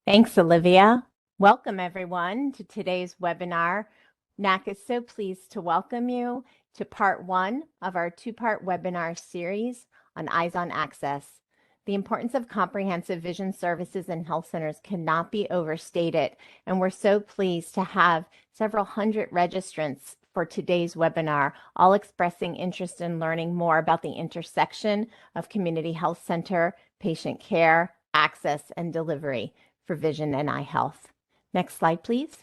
Thanks, Olivia. Welcome, everyone, to today's webinar. NAC is so pleased to welcome you to part one of our two-part webinar series on Eyes on Access. The importance of comprehensive vision services in health centers cannot be overstated, and we're so pleased to have several hundred registrants for today's webinar, all expressing interest in learning more about the intersection of community health center, patient care, access, and delivery for vision and eye health. Next slide, please.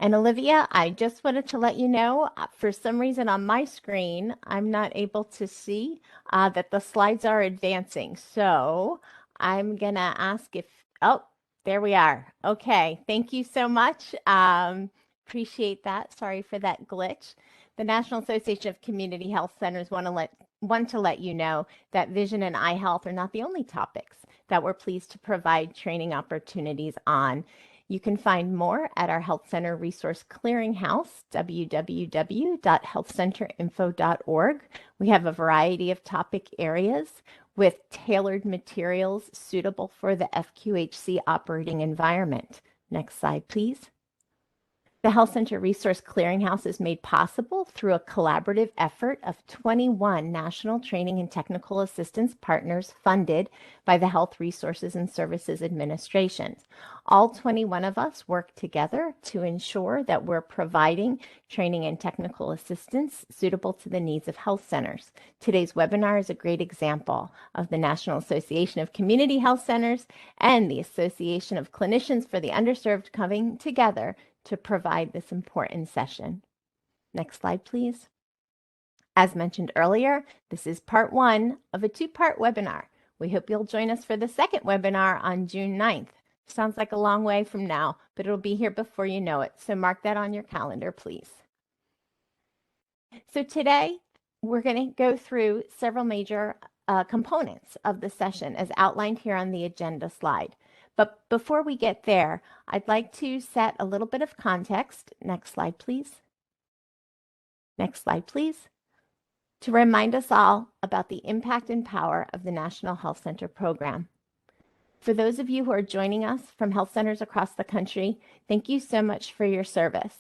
And Olivia, I just wanted to let you know, for some reason on my screen, I'm not able to see that the slides are advancing. So I'm going to ask if, oh, there we are. Okay, thank you so much. Appreciate that. Sorry for that glitch. The National Association of Community Health Centers want to let you know that vision and eye health are not the only topics that we're pleased to provide training opportunities on. You can find more at our Health Center Resource Clearinghouse, www.healthcenterinfo.org. We have a variety of topic areas with tailored materials suitable for the FQHC operating environment. Next slide, please. The Health Center Resource Clearinghouse is made possible through a collaborative effort of 21 national training and technical assistance partners funded by the Health Resources and Services Administration. All 21 of us work together to ensure that we're providing training and technical assistance suitable to the needs of health centers. Today's webinar is a great example of the National Association of Community Health Centers and the Association of Clinicians for the Underserved coming together to provide this important session. Next slide, please. As mentioned earlier, this is part one of a two-part webinar. We hope you'll join us for the second webinar on June 9th. Sounds like a long way from now, but it'll be here before you know it. So mark that on your calendar, please. So today, we're going to go through several major components of the session as outlined here on the agenda slide. But before we get there, I'd like to set a little bit of context. Next slide, please. Next slide, please. To remind us all about the impact and power of the National Health Center program. For those of you who are joining us from health centers across the country, thank you so much for your service.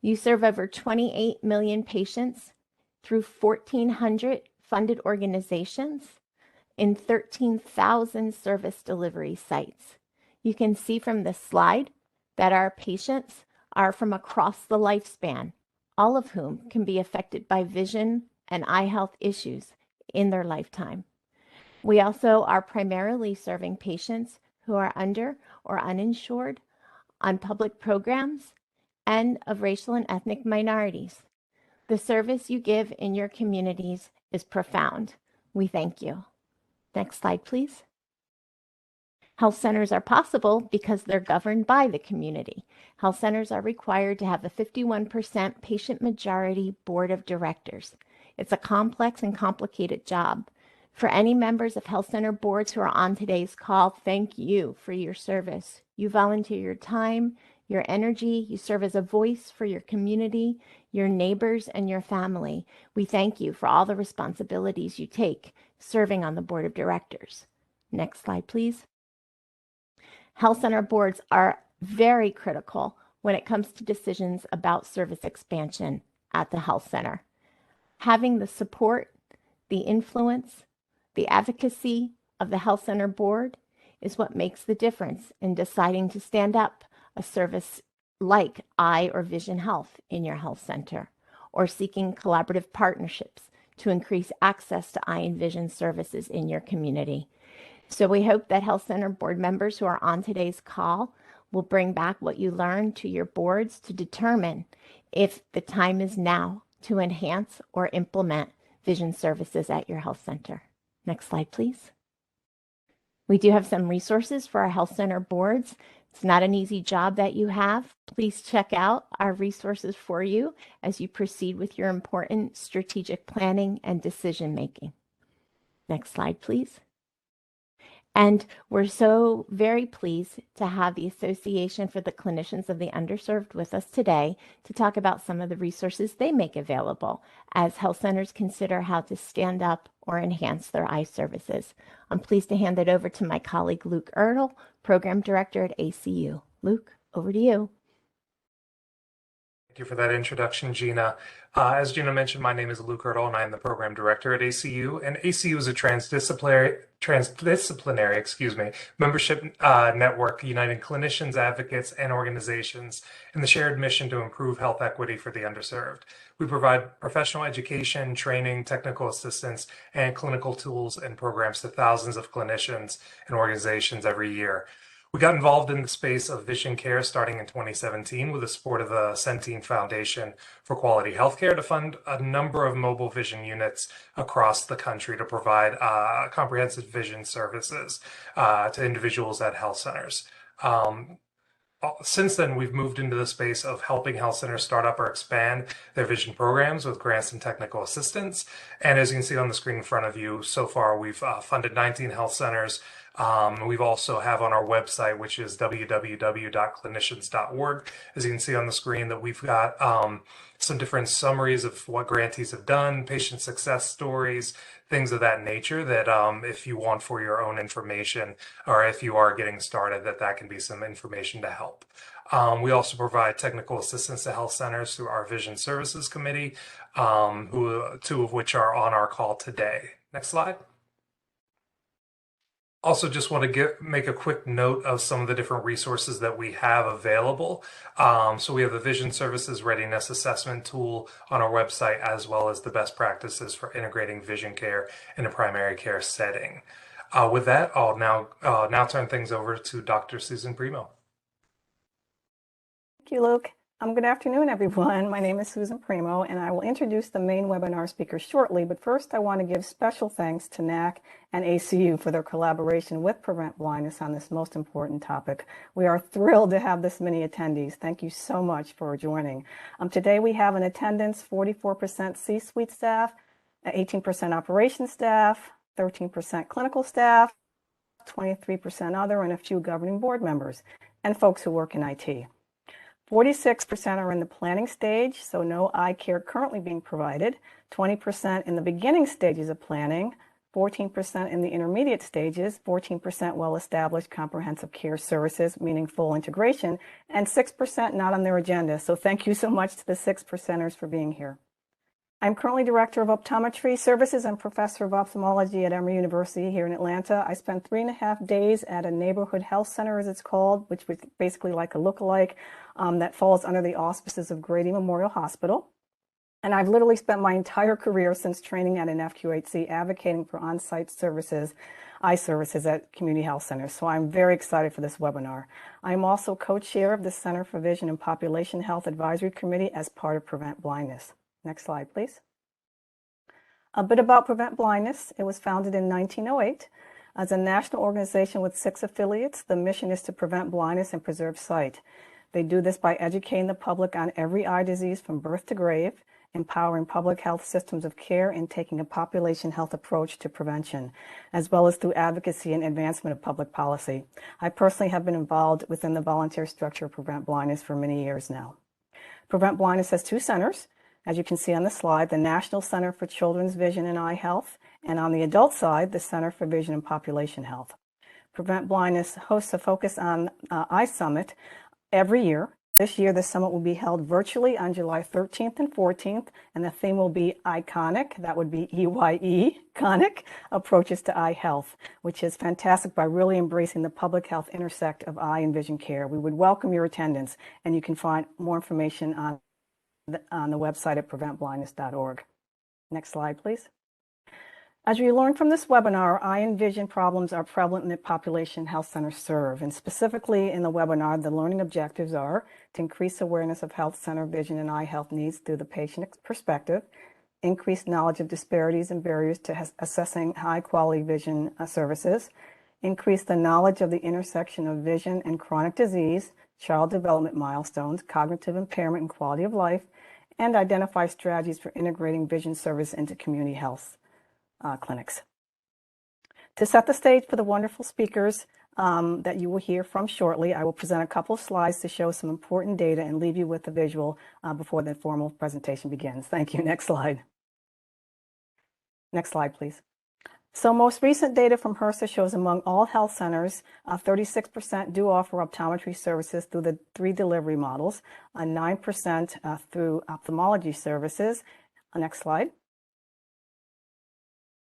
You serve over 28 million patients through 1,400 funded organizations in 13,000 service delivery sites. You can see from this slide that our patients are from across the lifespan, all of whom can be affected by vision and eye health issues in their lifetime. We also are primarily serving patients who are under or uninsured, on public programs, and of racial and ethnic minorities. The service you give in your communities is profound. We thank you. Next slide, please. Health centers are possible because they're governed by the community. Health centers are required to have a 51% patient majority board of directors. It's a complex and complicated job. For any members of health center boards who are on today's call, thank you for your service. You volunteer your time, your energy, you serve as a voice for your community, your neighbors, and your family. We thank you for all the responsibilities you take serving on the board of directors. Next slide, please. Health center boards are very critical when it comes to decisions about service expansion at the health center. Having the support, the influence, the advocacy of the health center board is what makes the difference in deciding to stand up a service like eye or vision health in your health center, or seeking collaborative partnerships to increase access to eye and vision services in your community. So we hope that health center board members who are on today's call will bring back what you learned to your boards to determine if the time is now to enhance or implement vision services at your health center. Next slide, please. We do have some resources for our health center boards. It's not an easy job that you have. Please check out our resources for you as you proceed with your important strategic planning and decision making. Next slide, please. And we're so very pleased to have the Association for the Clinicians of the Underserved with us today to talk about some of the resources they make available as health centers consider how to stand up or enhance their eye services. I'm pleased to hand it over to my colleague Luke Ertl, Program Director at ACU. Luke, over to you. Thank you for that introduction, Gina. As Gina mentioned, my name is Luke Ertl, and I am the program director at ACU. And ACU is a transdisciplinary membership network uniting clinicians, advocates, and organizations in the shared mission to improve health equity for the underserved. We provide professional education, training, technical assistance, and clinical tools and programs to thousands of clinicians and organizations every year. We got involved in the space of vision care starting in 2017 with the support of the Centene Foundation for Quality Healthcare to fund a number of mobile vision units across the country to provide comprehensive vision services to individuals at health centers. Since then, we've moved into the space of helping health centers start up or expand their vision programs with grants and technical assistance. And as you can see on the screen in front of you, so far we've funded 19 health centers. We've also have on our website, which is www.clinicians.org. As you can see on the screen, that we've got some different summaries of what grantees have done, patient success stories, things of that nature that if you want for your own information or if you are getting started, that can be some information to help. We also provide technical assistance to health centers through our Vision Services Committee, two of which are on our call today. Next slide. Also, just want to make a quick note of some of the different resources that we have available. So we have the Vision Services Readiness Assessment tool on our website, as well as the best practices for integrating vision care in a primary care setting. With that, I'll now turn things over to Dr. Susan Premo. Thank you, Luke. Good afternoon, everyone. My name is Susan Premo, and I will introduce the main webinar speakers shortly. But first, I want to give special thanks to NAC and ACU for their collaboration with Prevent Blindness on this most important topic. We are thrilled to have this many attendees. Thank you so much for joining. Today, we have in attendance 44% C-suite staff, 18% operations staff, 13% clinical staff, 23% other, and a few governing board members, and folks who work in IT. 46% are in the planning stage, so no eye care currently being provided, 20% in the beginning stages of planning, 14% in the intermediate stages, 14% well-established comprehensive care services, meaning full integration, and 6% not on their agenda. So thank you so much to the 6%ers for being here. I'm currently Director of Optometry Services and Professor of Ophthalmology at Emory University here in Atlanta. I spent 3.5 days at a neighborhood health center, as it's called, which was basically like a lookalike that falls under the auspices of Grady Memorial Hospital. And I've literally spent my entire career since training at an FQHC advocating for on-site services, eye services at community health centers. So I'm very excited for this webinar. I'm also co-chair of the Center for Vision and Population Health Advisory Committee as part of Prevent Blindness. Next slide, please. A bit about Prevent Blindness. It was founded in 1908. As a national organization with 6 affiliates, the mission is to prevent blindness and preserve sight. They do this by educating the public on every eye disease from birth to grave, empowering public health systems of care, and taking a population health approach to prevention, as well as through advocacy and advancement of public policy. I personally have been involved within the volunteer structure of Prevent Blindness for many years now. Prevent Blindness has 2 centers. As you can see on the slide, the National Center for Children's Vision and Eye Health, and on the adult side, the Center for Vision and Population Health. Prevent Blindness hosts a Focus on Eye Summit every year. This year, the summit will be held virtually on July 13th and 14th, and the theme will be Iconic, that would be EYE, conic, approaches to eye health, which is fantastic by really embracing the public health intersect of eye and vision care. We would welcome your attendance, and you can find more information on the website at preventblindness.org. Next slide, please. As we learned from this webinar, eye and vision problems are prevalent in the population health centers serve. And specifically in the webinar, the learning objectives are to increase awareness of health center vision and eye health needs through the patient perspective, increase knowledge of disparities and barriers to assessing high quality vision services, increase the knowledge of the intersection of vision and chronic disease, child development milestones, cognitive impairment and quality of life, and identify strategies for integrating vision service into community health clinics. To set the stage for the wonderful speakers that you will hear from shortly, I will present a couple of slides to show some important data and leave you with the visual before the formal presentation begins. Thank you. Next slide. Next slide, please. So most recent data from HRSA shows among all health centers, 36% do offer optometry services through the 3 delivery models, 9% through ophthalmology services. Next slide.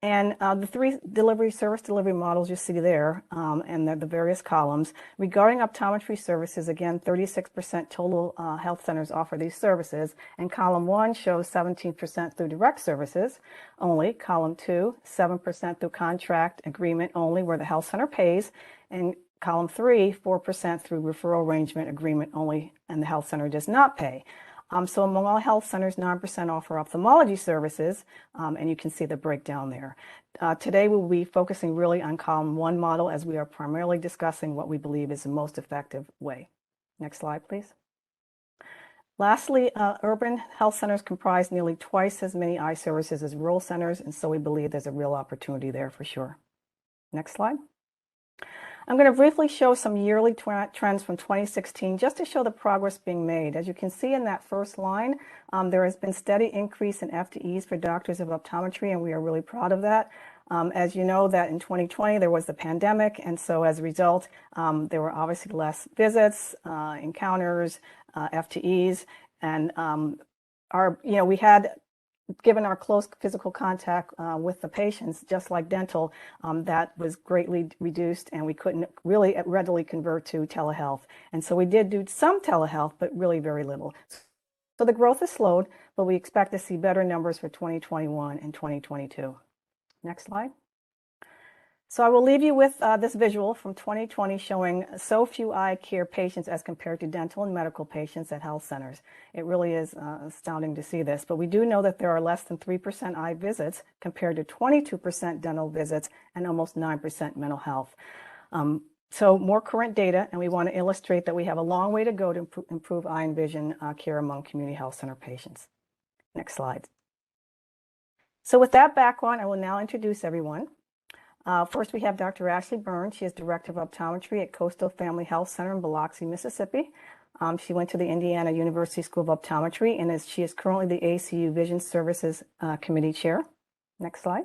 And the 3 service delivery models you see there, and the various columns. Regarding optometry services, again, 36% total health centers offer these services. And column 1 shows 17% through direct services only. Column 2, 7% through contract agreement only, where the health center pays. And column 3, 4% through referral arrangement agreement only, and the health center does not pay. So among all health centers, 9% offer ophthalmology services, and you can see the breakdown there. Today, we'll be focusing really on column 1 model, as we are primarily discussing what we believe is the most effective way. Next slide, please. Lastly, urban health centers comprise nearly twice as many eye services as rural centers, and so we believe there's a real opportunity there for sure. Next slide. I'm going to briefly show some yearly trends from 2016 just to show the progress being made. As you can see in that first line, there has been steady increase in FTEs for doctors of optometry, and we are really proud of that. As you know, that in 2020 there was the pandemic, and so as a result, there were obviously less visits, encounters, FTEs, and we had, given our close physical contact with the patients, just like dental, that was greatly reduced, and we couldn't really readily convert to telehealth. And so we did do some telehealth, but really very little. So the growth has slowed, but we expect to see better numbers for 2021 and 2022. Next slide. So I will leave you with this visual from 2020 showing so few eye care patients as compared to dental and medical patients at health centers. It really is astounding to see this, but we do know that there are less than 3% eye visits compared to 22% dental visits and almost 9% mental health. So more current data, and we want to illustrate that we have a long way to go to improve eye and vision care among community health center patients. Next slide. So with that background, I will now introduce everyone. First, we have Dr. Ashley Burns. She is Director of Optometry at Coastal Family Health Center in Biloxi, Mississippi. She went to the Indiana University School of Optometry, and she is currently the ACU Vision Services Committee Chair. Next slide.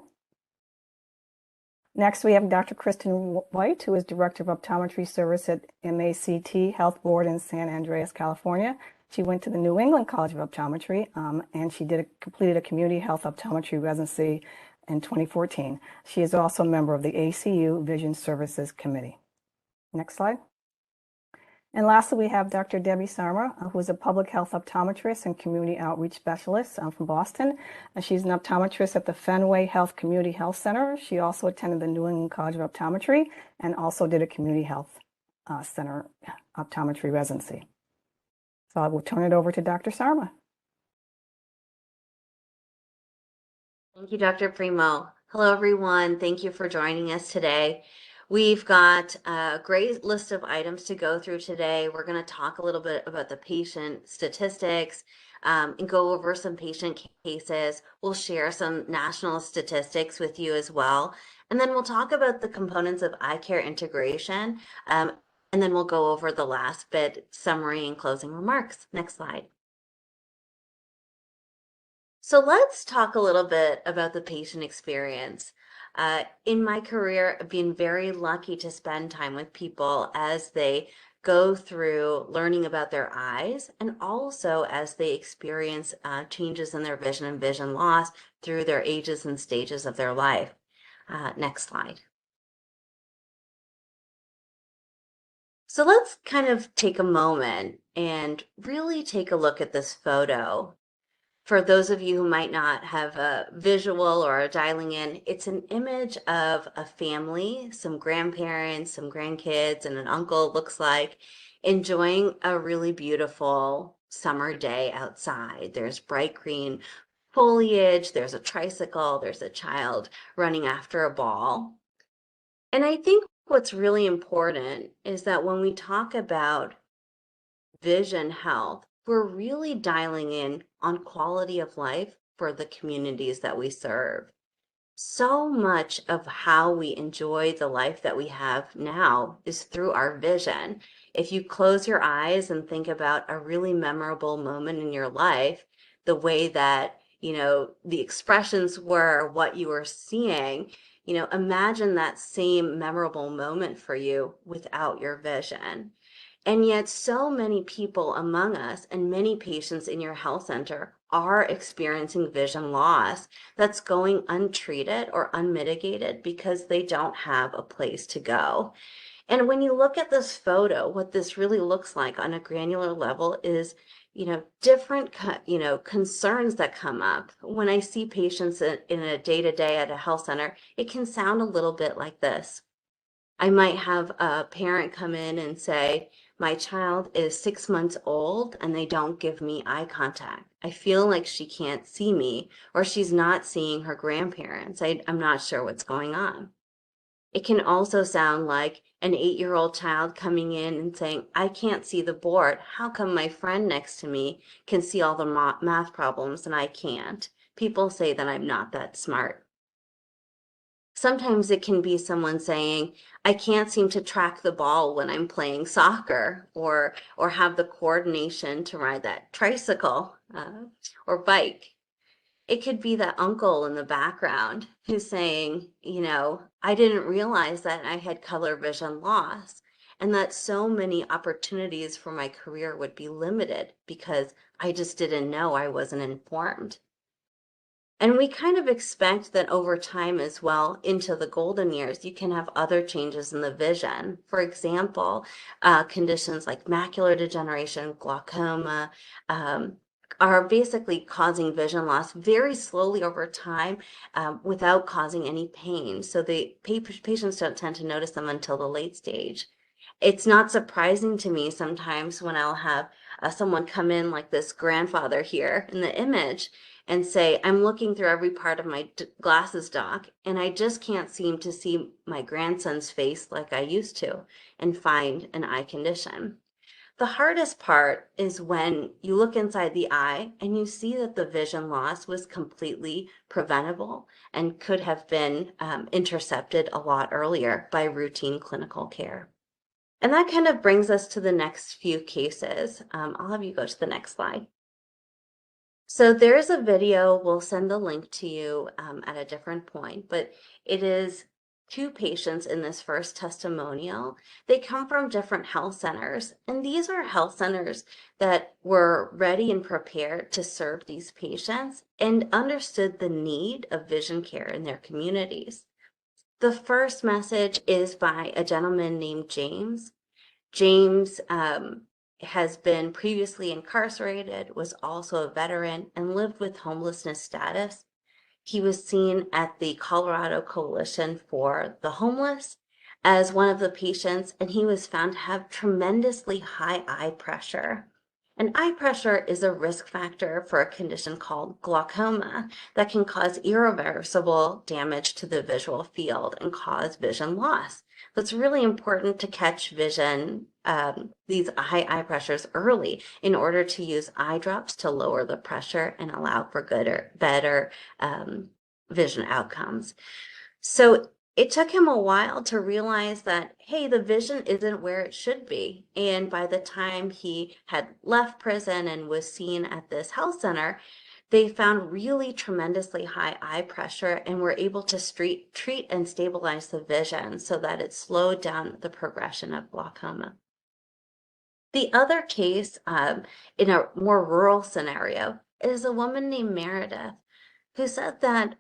Next, we have Dr. Kristen White, who is Director of Optometry Service at MACT Health Board in San Andreas, California. She went to the New England College of Optometry, and she completed a community health optometry residency in 2014. She is also a member of the ACU Vision Services Committee. Next slide. And lastly, we have Dr. Debbie Sarma, who is a public health optometrist and community outreach specialist from Boston. She's an optometrist at the Fenway Health Community Health Center. She also attended the New England College of Optometry and also did a community health center optometry residency. So I will turn it over to Dr. Sarma. Thank you, Dr. Primo. Hello, everyone. Thank you for joining us today. We've got a great list of items to go through today. We're going to talk a little bit about the patient statistics and go over some patient cases. We'll share some national statistics with you as well. And then we'll talk about the components of eye care integration. And then we'll go over the last bit, summary and closing remarks. Next slide. So let's talk a little bit about the patient experience. In my career, I've been very lucky to spend time with people as they go through learning about their eyes and also as they experience changes in their vision and vision loss through their ages and stages of their life. Next slide. So let's kind of take a moment and really take a look at this photo. For those of you who might not have a visual or a dialing in, it's an image of a family, some grandparents, some grandkids, and an uncle, looks like, enjoying a really beautiful summer day outside. There's bright green foliage, there's a tricycle, there's a child running after a ball. And I think what's really important is that when we talk about vision health, we're really dialing in on quality of life for the communities that we serve. So much of how we enjoy the life that we have now is through our vision. If you close your eyes and think about a really memorable moment in your life, the way that, the expressions were, what you were seeing, imagine that same memorable moment for you without your vision. And yet, so many people among us and many patients in your health center are experiencing vision loss that's going untreated or unmitigated because they don't have a place to go. And when you look at this photo, what this really looks like on a granular level is, different, concerns that come up. When I see patients in a day-to-day at a health center, it can sound a little bit like this. I might have a parent come in and say, my child is 6 months old and they don't give me eye contact. I feel like she can't see me or she's not seeing her grandparents. I'm not sure what's going on. It can also sound like an 8-year-old child coming in and saying, I can't see the board. How come my friend next to me can see all the math problems and I can't? People say that I'm not that smart. Sometimes it can be someone saying, I can't seem to track the ball when I'm playing soccer or have the coordination to ride that tricycle or bike. It could be that uncle in the background who's saying, I didn't realize that I had color vision loss and that so many opportunities for my career would be limited because I just didn't know, I wasn't informed. And we kind of expect that over time as well, into the golden years, you can have other changes in the vision. For example, conditions like macular degeneration, glaucoma, are basically causing vision loss very slowly over time without causing any pain. So the patients don't tend to notice them until the late stage. It's not surprising to me sometimes when I'll have someone come in like this grandfather here in the image and say, I'm looking through every part of my glasses doc, and I just can't seem to see my grandson's face like I used to and find an eye condition. The hardest part is when you look inside the eye and you see that the vision loss was completely preventable and could have been intercepted a lot earlier by routine clinical care. And that kind of brings us to the next few cases. I'll have you go to the next slide. So there's a video, we'll send the link to you at a different point, but it is 2 patients in this first testimonial. They come from different health centers, and these are health centers that were ready and prepared to serve these patients and understood the need of vision care in their communities. The first message is by a gentleman named James. James has been previously incarcerated, was also a veteran, and lived with homelessness status. He was seen at the Colorado Coalition for the Homeless as one of the patients, and he was found to have tremendously high eye pressure. And eye pressure is a risk factor for a condition called glaucoma that can cause irreversible damage to the visual field and cause vision loss. So it's really important to catch vision, these high eye pressures early in order to use eye drops to lower the pressure and allow for better vision outcomes. So it took him a while to realize that, hey, the vision isn't where it should be. And by the time he had left prison and was seen at this health center, they found really tremendously high eye pressure and were able to treat and stabilize the vision so that it slowed down the progression of glaucoma. The other case in a more rural scenario is a woman named Meredith who said that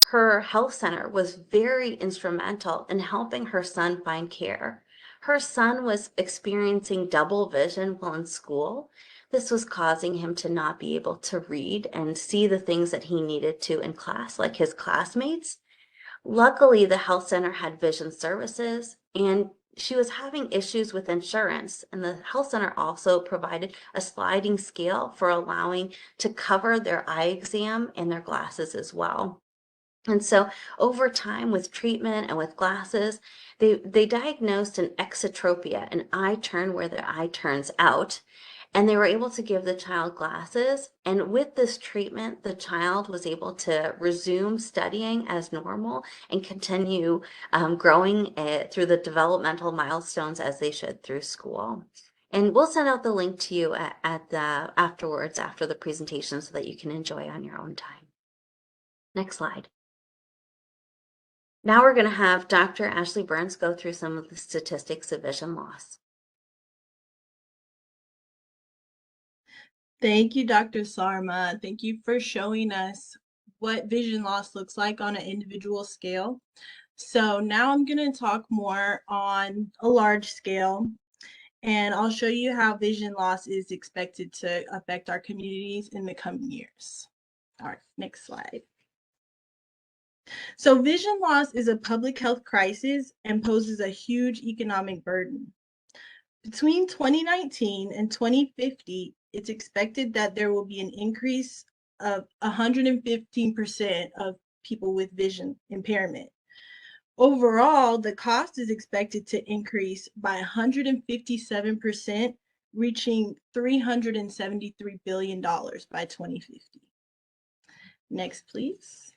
her health center was very instrumental in helping her son find care. Her son was experiencing double vision while in school. This was causing him to not be able to read and see the things that he needed to in class, like his classmates. Luckily, the health center had vision services, and she was having issues with insurance. And the health center also provided a sliding scale for allowing to cover their eye exam and their glasses as well. And so over time with treatment and with glasses, they diagnosed an exotropia, an eye turn where the eye turns out. And they were able to give the child glasses. And with this treatment, the child was able to resume studying as normal and continue growing through the developmental milestones as they should through school. And we'll send out the link to you at the afterwards, after the presentation, so that you can enjoy on your own time. Next slide. Now we're going to have Dr. Ashley Burns go through some of the statistics of vision loss. Thank you, Dr. Sarma. Thank you for showing us what vision loss looks like on an individual scale. So now I'm going to talk more on a large scale, and I'll show you how vision loss is expected to affect our communities in the coming years. All right, next slide. So vision loss is a public health crisis and poses a huge economic burden. Between 2019 and 2050, it's expected that there will be an increase of 115% of people with vision impairment. Overall, the cost is expected to increase by 157%, reaching $373 billion by 2050. Next, please.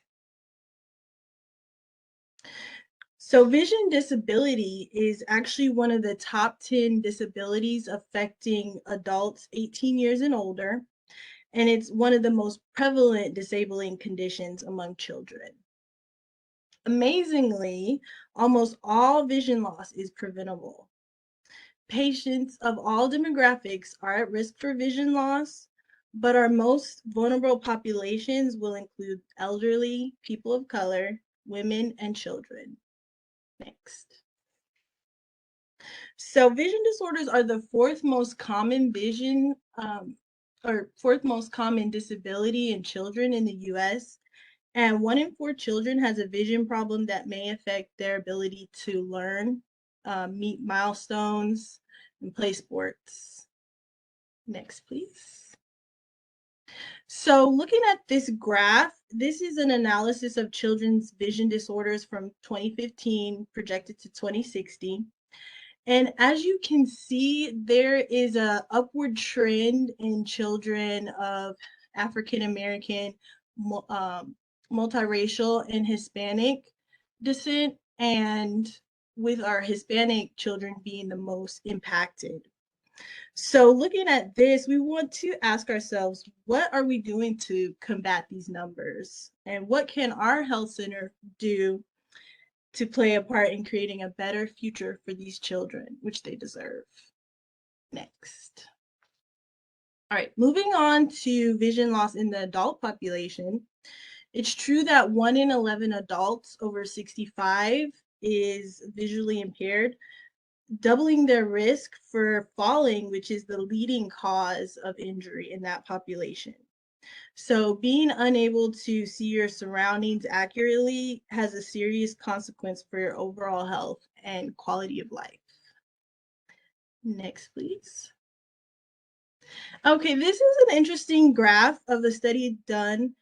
So vision disability is actually one of the top 10 disabilities affecting adults 18 years and older, and it's one of the most prevalent disabling conditions among children. Amazingly, almost all vision loss is preventable. Patients of all demographics are at risk for vision loss, but our most vulnerable populations will include elderly, people of color, women, and children. Next. So vision disorders are the fourth most common fourth most common disability in children in the US. And 1 in 4 children has a vision problem that may affect their ability to learn, meet milestones, and play sports. Next, please. So looking at this graph, this is an analysis of children's vision disorders from 2015 projected to 2060. And as you can see, there is an upward trend in children of African American, multiracial, and Hispanic descent, and with our Hispanic children being the most impacted. So looking at this, we want to ask ourselves, what are we doing to combat these numbers? And what can our health center do to play a part in creating a better future for these children, which they deserve? Next. All right, moving on to vision loss in the adult population. It's true that 1 in 11 adults over 65 is visually impaired, doubling their risk for falling, which is the leading cause of injury in that population. So being unable to see your surroundings accurately has a serious consequence for your overall health and quality of life. Next, please. Okay, this is an interesting graph of a study done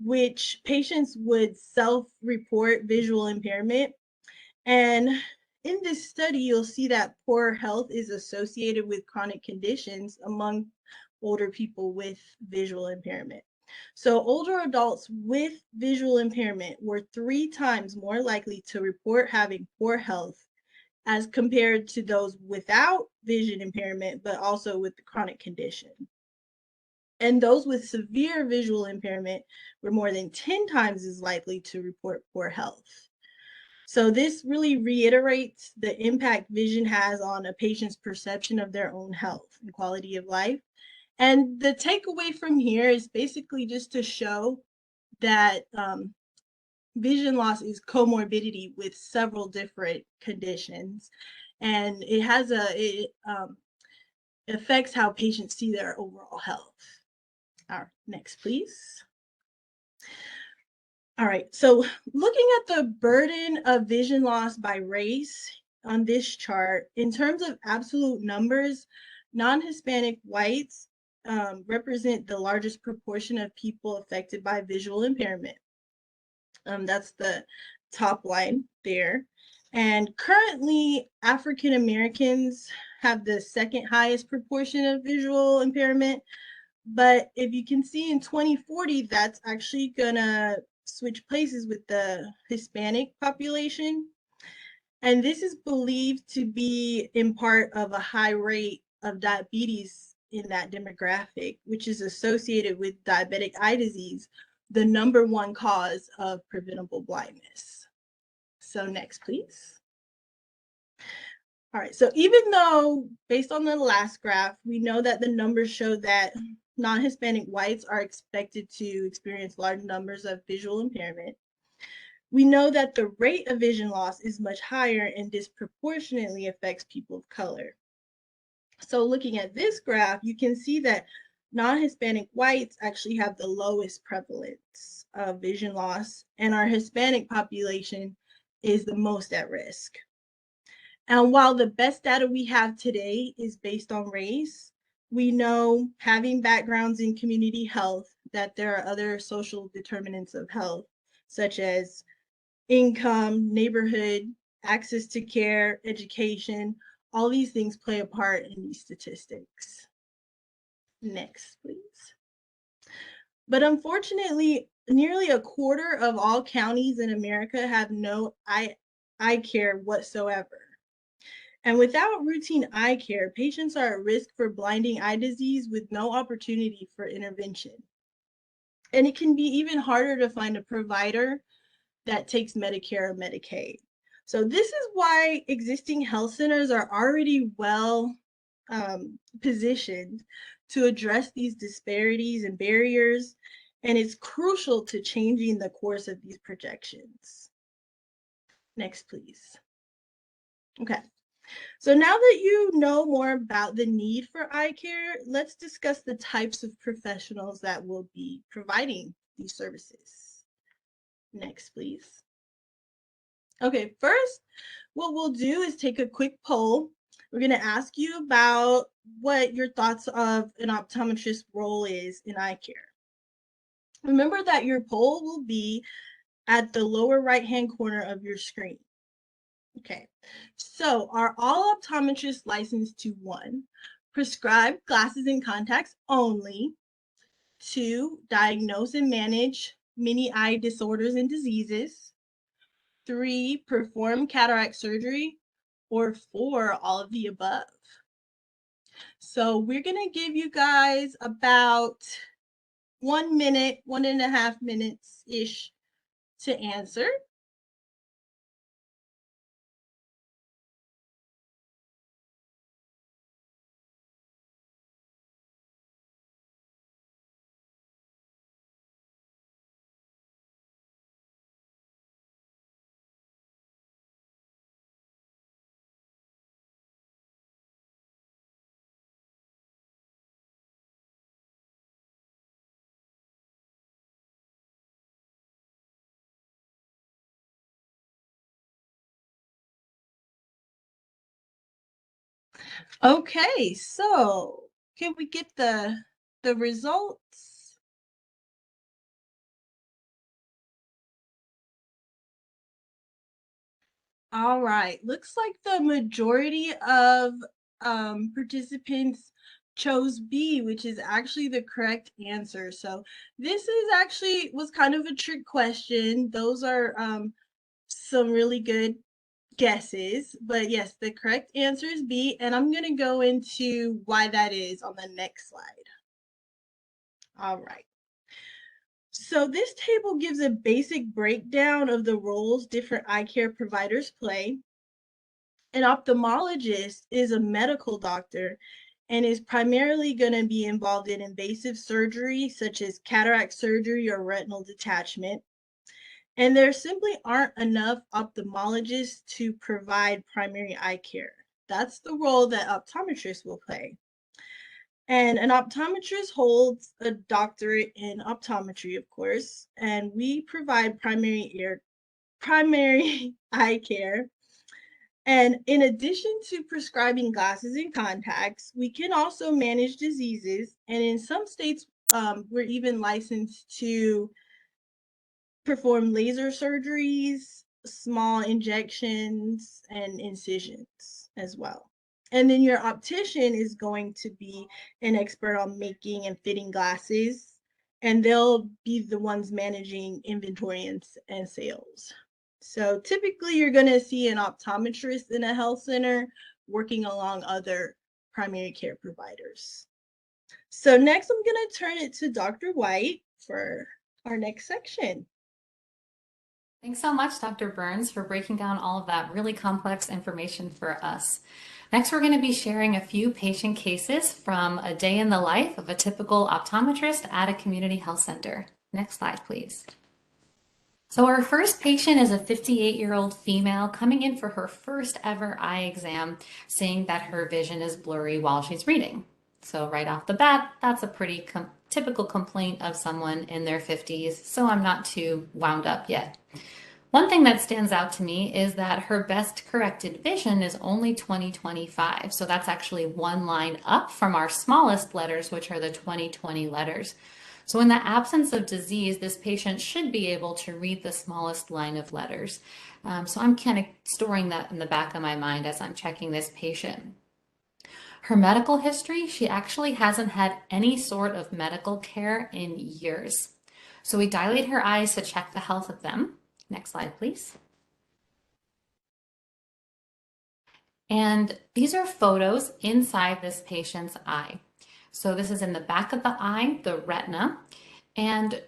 which patients would self-report visual impairment. And in this study, you'll see that poor health is associated with chronic conditions among older people with visual impairment. So older adults with visual impairment were 3 times more likely to report having poor health as compared to those without vision impairment, but also with the chronic condition. And those with severe visual impairment were more than 10 times as likely to report poor health. So this really reiterates the impact vision has on a patient's perception of their own health and quality of life. And the takeaway from here is basically just to show that vision loss is comorbidity with several different conditions, and it affects how patients see their overall health. All right, next, please. All right, so looking at the burden of vision loss by race on this chart, in terms of absolute numbers, non-Hispanic whites represent the largest proportion of people affected by visual impairment. That's the top line there. And currently, African Americans have the second highest proportion of visual impairment. But if you can see in 2040, that's actually gonna switch places with the Hispanic population. And this is believed to be in part of a high rate of diabetes in that demographic, which is associated with diabetic eye disease, the #1 cause of preventable blindness. So next, please. All right, so even though based on the last graph, we know that the numbers show that non-Hispanic whites are expected to experience large numbers of visual impairment, we know that the rate of vision loss is much higher and disproportionately affects people of color. So looking at this graph, you can see that non-Hispanic whites actually have the lowest prevalence of vision loss, and our Hispanic population is the most at risk. And while the best data we have today is based on race, we know, having backgrounds in community health, that there are other social determinants of health, such as income, neighborhood, access to care, education. All these things play a part in these statistics. Next, please. But unfortunately, nearly a quarter of all counties in America have no eye care whatsoever. And without routine eye care, patients are at risk for blinding eye disease with no opportunity for intervention. And it can be even harder to find a provider that takes Medicare or Medicaid. So this is why existing health centers are already well positioned to address these disparities and barriers, and it's crucial to changing the course of these projections. Next, please. Okay. So now that you know more about the need for eye care, let's discuss the types of professionals that will be providing these services. Next, please. Okay, first, what we'll do is take a quick poll. We're going to ask you about what your thoughts of an optometrist's role is in eye care. Remember that your poll will be at the lower right-hand corner of your screen. Okay, so are all optometrists licensed to 1, prescribe glasses and contacts only, 2, diagnose and manage many eye disorders and diseases, 3, perform cataract surgery, or 4, all of the above? So we're going to give you guys about 1 minute, 1.5 minutes-ish to answer. Okay, so can we get the results? All right, looks like the majority of participants chose B, which is actually the correct answer. So this was kind of a trick question. Those are some really good guesses, but yes, the correct answer is B, and I'm going to go into why that is on the next slide. All right. So this table gives a basic breakdown of the roles different eye care providers play. An ophthalmologist is a medical doctor and is primarily going to be involved in invasive surgery such as cataract surgery or retinal detachment. And there simply aren't enough ophthalmologists to provide primary eye care. That's the role that optometrists will play. And an optometrist holds a doctorate in optometry, of course, and we provide primary eye care. And in addition to prescribing glasses and contacts, we can also manage diseases. And in some states, we're even licensed to perform laser surgeries, small injections, and incisions as well. And then your optician is going to be an expert on making and fitting glasses, and they'll be the ones managing inventory and sales. So typically you're going to see an optometrist in a health center working along other primary care providers. So next I'm going to turn it to Dr. White for our next section. Thanks so much, Dr. Burns, for breaking down all of that really complex information for us. Next, we're going to be sharing a few patient cases from a day in the life of a typical optometrist at a community health center. Next slide, please. So our first patient is a 58-year-old female coming in for her first ever eye exam, saying that her vision is blurry while she's reading. So right off the bat, that's a pretty typical complaint of someone in their 50s, so I'm not too wound up yet. One thing that stands out to me is that her best corrected vision is only 20/25. So that's actually one line up from our smallest letters, which are the 20/20 letters. So in the absence of disease, this patient should be able to read the smallest line of letters. So I'm kind of storing that in the back of my mind as I'm checking this patient. Her medical history, she actually hasn't had any sort of medical care in years. So we dilate her eyes to check the health of them. Next slide, please. And these are photos inside this patient's eye. So this is in the back of the eye, the retina. And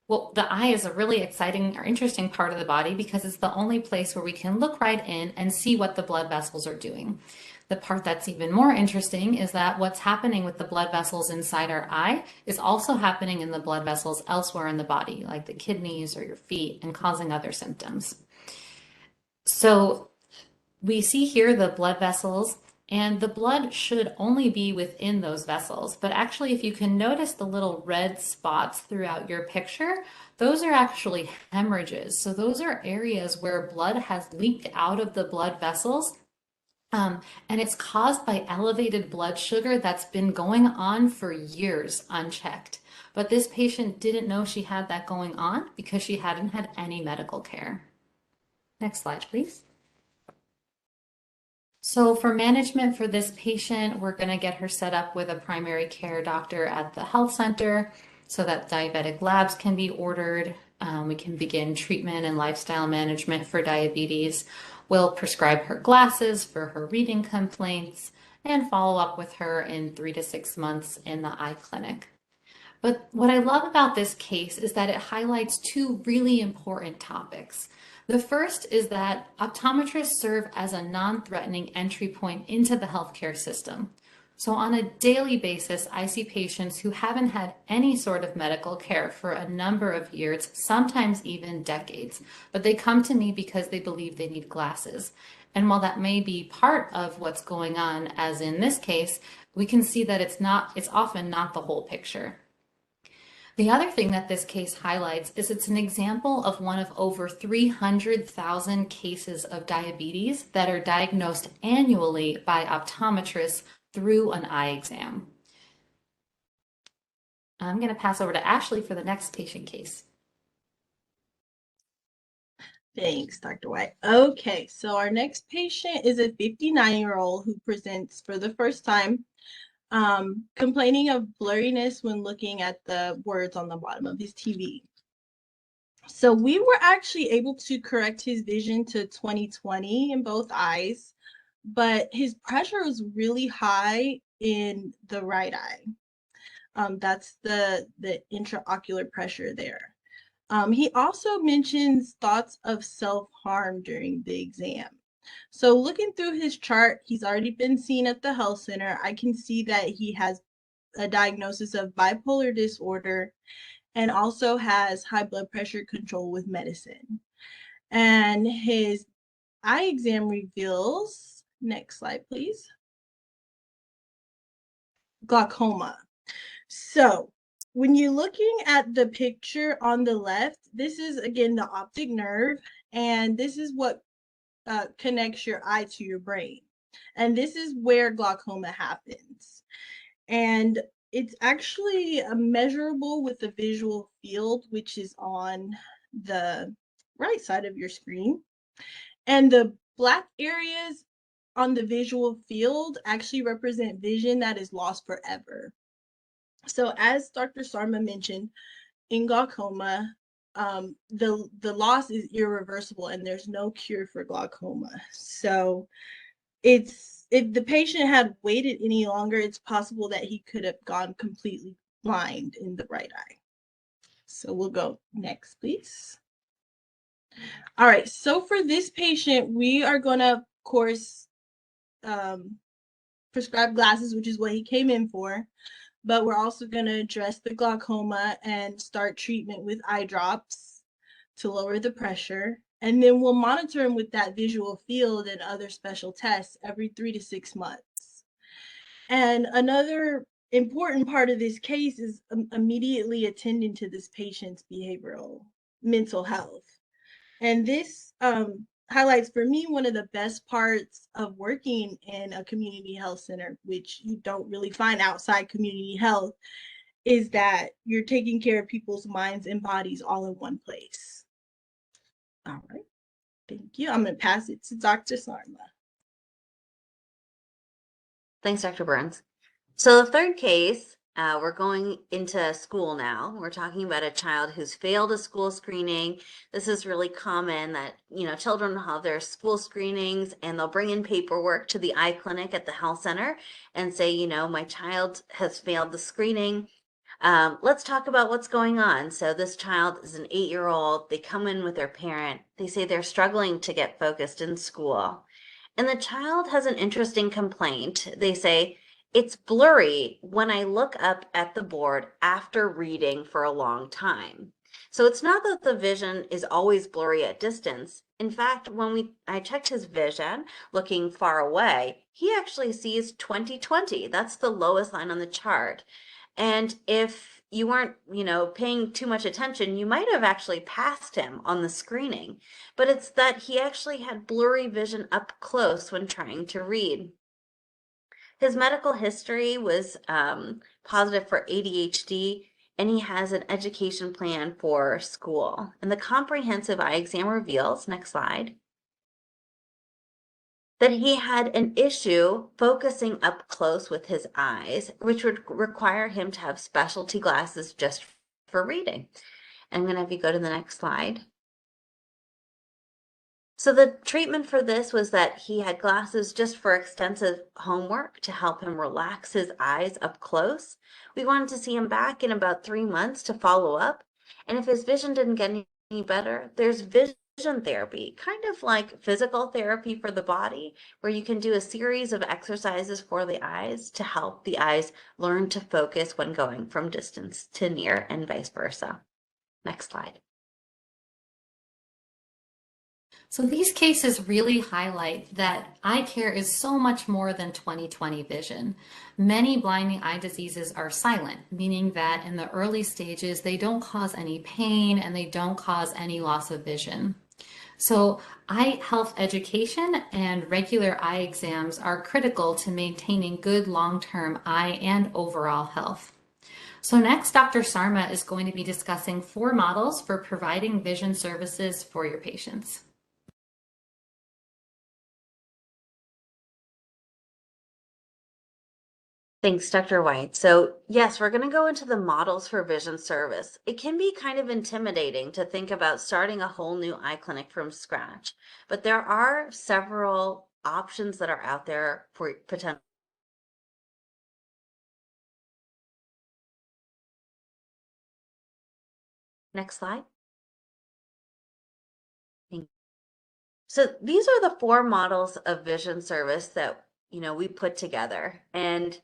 well, the eye is a really exciting or interesting part of the body because it's the only place where we can look right in and see what the blood vessels are doing. The part that's even more interesting is that what's happening with the blood vessels inside our eye is also happening in the blood vessels elsewhere in the body, like the kidneys or your feet, and causing other symptoms. So we see here the blood vessels, and the blood should only be within those vessels. But actually, if you can notice the little red spots throughout your picture, those are actually hemorrhages. So those are areas where blood has leaked out of the blood vessels. And it's caused by elevated blood sugar that's been going on for years unchecked. But this patient didn't know she had that going on because she hadn't had any medical care. Next slide, please. So for management for this patient, we're going to get her set up with a primary care doctor at the health center so that diabetic labs can be ordered. We can begin treatment and lifestyle management for diabetes. We'll prescribe her glasses for her reading complaints and follow up with her in 3 to 6 months in the eye clinic. But what I love about this case is that it highlights two really important topics. The first is that optometrists serve as a non-threatening entry point into the healthcare system. So on a daily basis, I see patients who haven't had any sort of medical care for a number of years, sometimes even decades, but they come to me because they believe they need glasses. And while that may be part of what's going on, as in this case, we can see that it's often not the whole picture. The other thing that this case highlights is it's an example of one of over 300,000 cases of diabetes that are diagnosed annually by optometrists through an eye exam. I'm going to pass over to Ashley for the next patient case. Thanks, Dr. White. Okay, so our next patient is a 59-year-old who presents for the first time complaining of blurriness when looking at the words on the bottom of his TV. So we were actually able to correct his vision to 20/20 in both eyes, but his pressure was really high in the right eye. That's the intraocular pressure there. He also mentions thoughts of self-harm during the exam. So looking through his chart, he's already been seen at the health center. I can see that he has a diagnosis of bipolar disorder and also has high blood pressure control with medicine. And his eye exam reveals, next slide, please, glaucoma. So when you're looking at the picture on the left, this is again the optic nerve, and this is what connects your eye to your brain. And this is where glaucoma happens. And it's actually measurable with the visual field, which is on the right side of your screen. And the black areas on the visual field actually represent vision that is lost forever. So as Dr. Sarma mentioned, in glaucoma, the loss is irreversible and there's no cure for glaucoma. So if the patient had waited any longer, it's possible that he could have gone completely blind in the right eye. So we'll go next, please. All right, so for this patient, we are gonna, of course, prescribe glasses, which is what he came in for, but we're also gonna address the glaucoma and start treatment with eye drops to lower the pressure. And then we'll monitor him with that visual field and other special tests every 3 to 6 months. And another important part of this case is immediately attending to this patient's behavioral mental health. And this highlights for me one of the best parts of working in a community health center, which you don't really find outside community health, is that you're taking care of people's minds and bodies all in one place. All right, thank you. I'm going to pass it to Dr. Sarma. Thanks, Dr. Burns. So the third case, we're going into school now. We're talking about a child who's failed a school screening. This is really common that, children will have their school screenings and they'll bring in paperwork to the eye clinic at the health center and say, my child has failed the screening. Let's talk about what's going on. So this child is an 8-year-old. They come in with their parent. They say they're struggling to get focused in school. And the child has an interesting complaint. They say, it's blurry when I look up at the board after reading for a long time. So it's not that the vision is always blurry at distance. In fact, when I checked his vision looking far away, he actually sees 20/20. That's the lowest line on the chart. And if you weren't, paying too much attention, you might have actually passed him on the screening. But it's that he actually had blurry vision up close when trying to read. His medical history was positive for ADHD, and he has an education plan for school. And the comprehensive eye exam reveals, next slide, that he had an issue focusing up close with his eyes, which would require him to have specialty glasses just for reading. I'm going to have you go to the next slide. So the treatment for this was that he had glasses just for extensive homework to help him relax his eyes up close. We wanted to see him back in about 3 months to follow up. And if his vision didn't get any better, there's vision therapy, kind of like physical therapy for the body, where you can do a series of exercises for the eyes to help the eyes learn to focus when going from distance to near and vice versa. Next slide. So these cases really highlight that eye care is so much more than 20/20 vision. Many blinding eye diseases are silent, meaning that in the early stages, they don't cause any pain and they don't cause any loss of vision. So eye health education and regular eye exams are critical to maintaining good long-term eye and overall health. So next, Dr. Sarma is going to be discussing 4 models for providing vision services for your patients. Thanks, Dr. White. So yes, we're going to go into the models for vision service. It can be kind of intimidating to think about starting a whole new eye clinic from scratch, but there are several options that are out there for potential. Next slide. So these are the 4 models of vision service that, we put together, and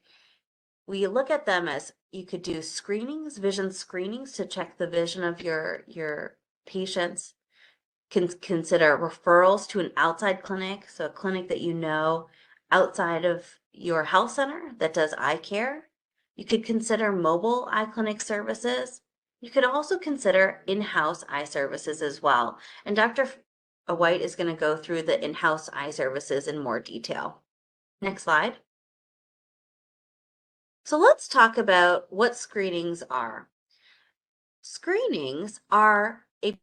we look at them as you could do screenings, vision screenings to check the vision of your patients. Can consider referrals to an outside clinic, so a clinic that outside of your health center that does eye care. You could consider mobile eye clinic services. You could also consider in-house eye services as well. And Dr. White is going to go through the in-house eye services in more detail. Next slide. So let's talk about what screenings are. Screenings are a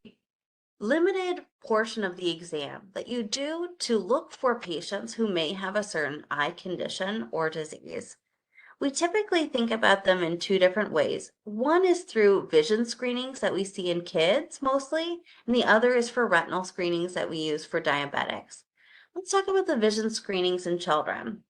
limited portion of the exam that you do to look for patients who may have a certain eye condition or disease. We typically think about them in two different ways. One is through vision screenings that we see in kids mostly, and the other is for retinal screenings that we use for diabetics. Let's talk about the vision screenings in children.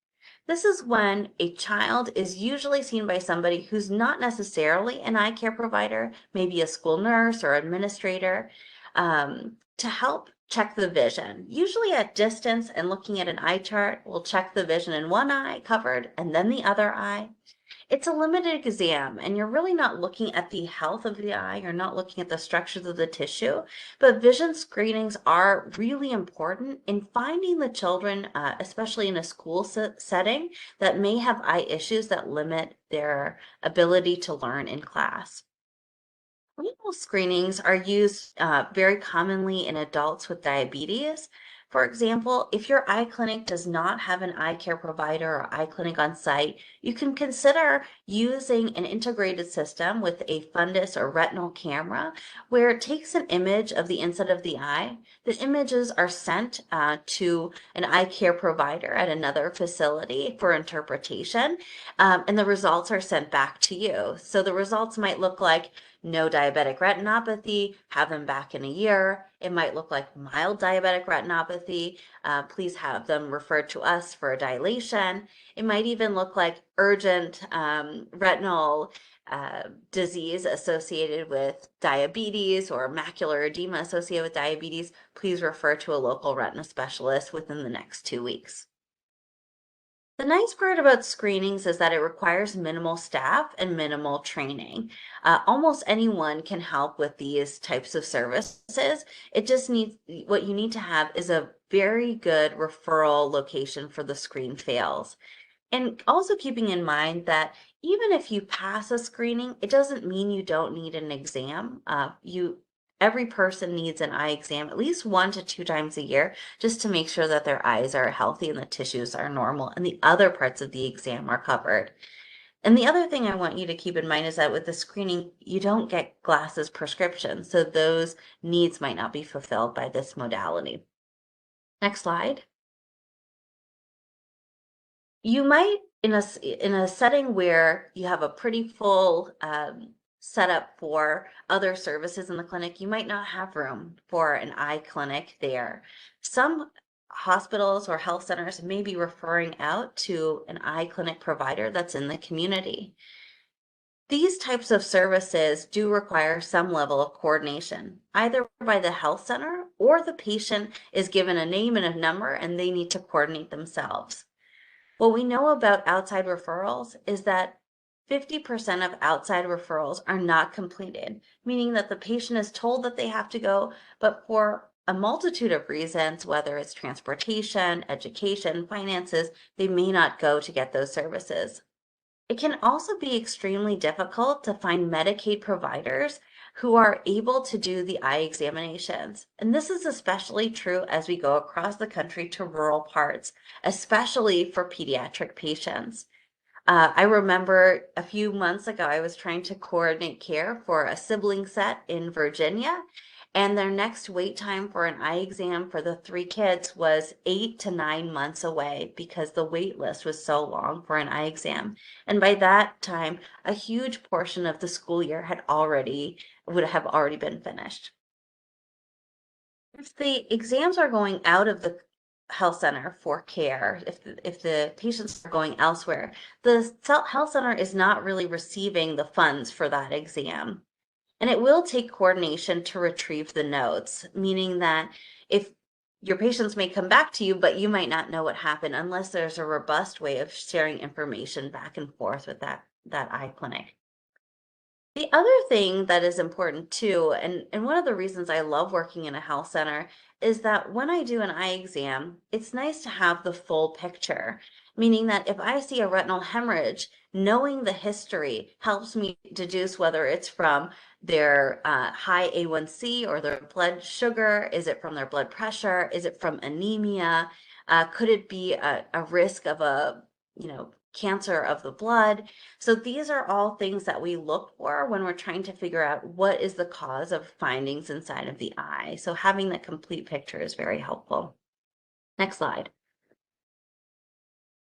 This is when a child is usually seen by somebody who's not necessarily an eye care provider, maybe a school nurse or administrator, to help check the vision. Usually at distance and looking at an eye chart, we'll check the vision in one eye covered and then the other eye. It's a limited exam, and you're really not looking at the health of the eye, you're not looking at the structures of the tissue, but vision screenings are really important in finding the children, especially in a school setting, that may have eye issues that limit their ability to learn in class. Retinal screenings are used very commonly in adults with diabetes. For example, if your eye clinic does not have an eye care provider or eye clinic on site, you can consider using an integrated system with a fundus or retinal camera where it takes an image of the inside of the eye. The images are sent to an eye care provider at another facility for interpretation, and the results are sent back to you. So the results might look like no diabetic retinopathy, have them back in a year. It might look like mild diabetic retinopathy. Please have them referred to us for a dilation. It might even look like urgent retinal disease associated with diabetes or macular edema associated with diabetes. Please refer to a local retina specialist within the next 2 weeks. The nice part about screenings is that it requires minimal staff and minimal training. Almost anyone can help with these types of services. It just needs, what you need to have is a very good referral location for the screen fails. And also keeping in mind that even if you pass a screening, it doesn't mean you don't need an exam. Every person needs an eye exam at least 1 to 2 times a year just to make sure that their eyes are healthy and the tissues are normal and the other parts of the exam are covered. And the other thing I want you to keep in mind is that with the screening, you don't get glasses prescriptions, so those needs might not be fulfilled by this modality. Next slide. You might, in a setting where you have a pretty full setup for other services in the clinic, you might not have room for an eye clinic there. Some hospitals or health centers may be referring out to an eye clinic provider that's in the community. These types of services do require some level of coordination, either by the health center or the patient is given a name and a number and they need to coordinate themselves. What we know about outside referrals is that 50% of outside referrals are not completed, meaning that the patient is told that they have to go, but for a multitude of reasons, whether it's transportation, education, finances, they may not go to get those services. It can also be extremely difficult to find Medicaid providers who are able to do the eye examinations. And this is especially true as we go across the country to rural parts, especially for pediatric patients. I remember a few months ago, I was trying to coordinate care for a sibling set in Virginia, and their next wait time for an eye exam for the 3 kids was 8 to 9 months away because the wait list was so long for an eye exam. And by that time, a huge portion of the school year would have already been finished. If the exams are going out of the health center for care, if the patients are going elsewhere, the health center is not really receiving the funds for that exam. And it will take coordination to retrieve the notes, meaning that if your patients may come back to you, but you might not know what happened unless there's a robust way of sharing information back and forth with that eye clinic. The other thing that is important too, and one of the reasons I love working in a health center is that when I do an eye exam, it's nice to have the full picture, meaning that if I see a retinal hemorrhage, knowing the history helps me deduce whether it's from their high A1C or their blood sugar, is it from their blood pressure, is it from anemia, could it be a risk of a cancer of the blood. So these are all things that we look for when we're trying to figure out what is the cause of findings inside of the eye. So having that complete picture is very helpful. Next slide.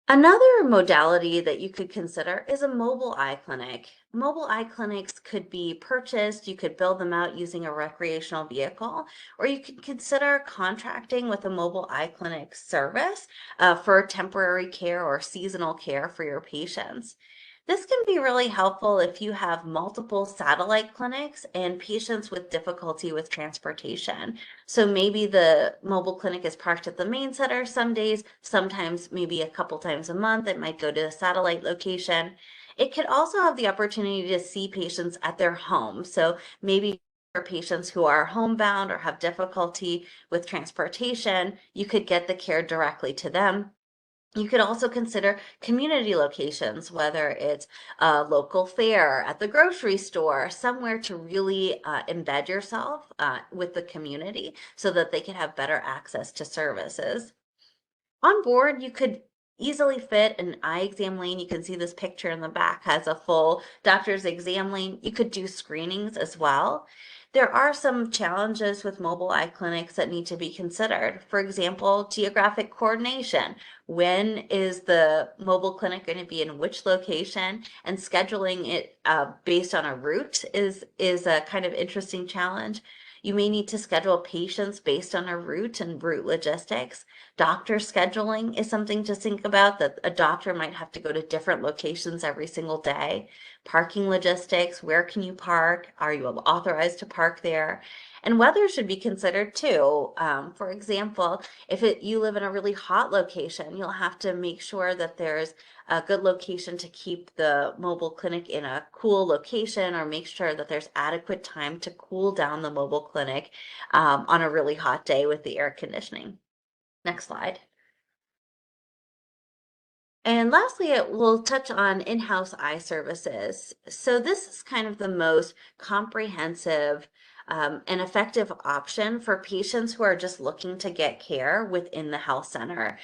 Another modality that you could consider is a mobile eye clinic. Mobile eye clinics could be purchased, you could build them out using a recreational vehicle, or you could consider contracting with a mobile eye clinic service for temporary care or seasonal care for your patients. This can be really helpful if you have multiple satellite clinics and patients with difficulty with transportation. So maybe the mobile clinic is parked at the main center some days, sometimes maybe a couple times a month, it might go to a satellite location. It could also have the opportunity to see patients at their home. So maybe for patients who are homebound or have difficulty with transportation, you could get the care directly to them. You could also consider community locations, whether it's a local fair, at the grocery store, somewhere to really embed yourself with the community so that they can have better access to services. On board, you could easily fit an eye exam lane. You can see this picture in the back has a full doctor's exam lane. You could do screenings as well. There are some challenges with mobile eye clinics that need to be considered. For example, geographic coordination. When is the mobile clinic going to be in which location? And scheduling it based on a route is a kind of interesting challenge. You may need to schedule patients based on a route and route logistics. Doctor scheduling is something to think about, that a doctor might have to go to different locations every single day. Parking logistics, where can you park? Are you authorized to park there? And weather should be considered too. For example, if you live in a really hot location, you'll have to make sure that there's a good location to keep the mobile clinic in a cool location, or make sure that there's adequate time to cool down the mobile clinic on a really hot day with the air conditioning. Next slide. And lastly, we'll touch on in-house eye services. So this is kind of the most comprehensive and effective option for patients who are just looking to get care within the health center.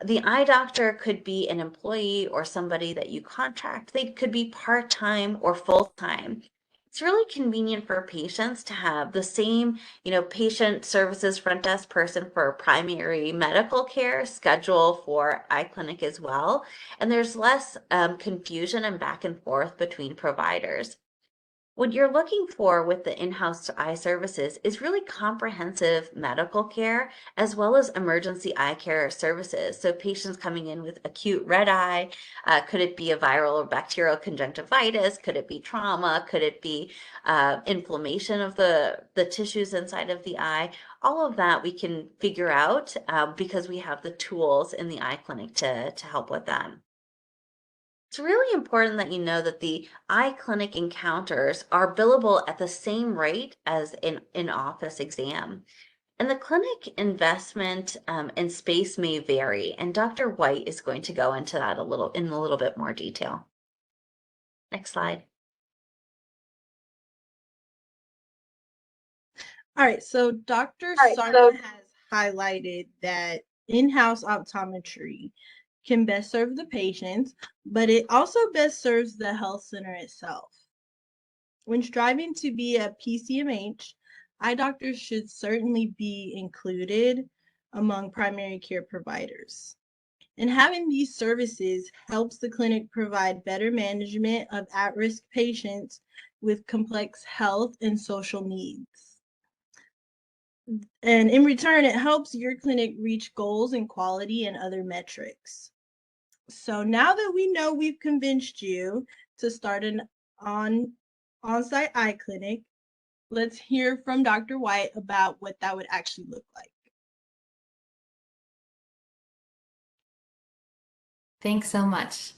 The eye doctor could be an employee or somebody that you contract. They could be part-time or full-time. It's really convenient for patients to have the same, patient services front desk person for primary medical care schedule for eye clinic as well. And there's less confusion and back and forth between providers. What you're looking for with the in-house eye services is really comprehensive medical care as well as emergency eye care services. So patients coming in with acute red eye, could it be a viral or bacterial conjunctivitis? Could it be trauma? Could it be inflammation of the tissues inside of the eye? All of that we can figure out because we have the tools in the eye clinic to help with that. It's really important that you know that the eye clinic encounters are billable at the same rate as an in-office exam. And the clinic investment and space may vary, and Dr. White is going to go into that in a little bit more detail. Next slide. All right, so Dr. Sarna has highlighted that in-house optometry can best serve the patients, but it also best serves the health center itself. When striving to be a PCMH, eye doctors should certainly be included among primary care providers. And having these services helps the clinic provide better management of at-risk patients with complex health and social needs. And in return, it helps your clinic reach goals in quality and other metrics. So now that we know we've convinced you to start an on-site eye clinic, let's hear from Dr. White about what that would actually look like. Thanks so much.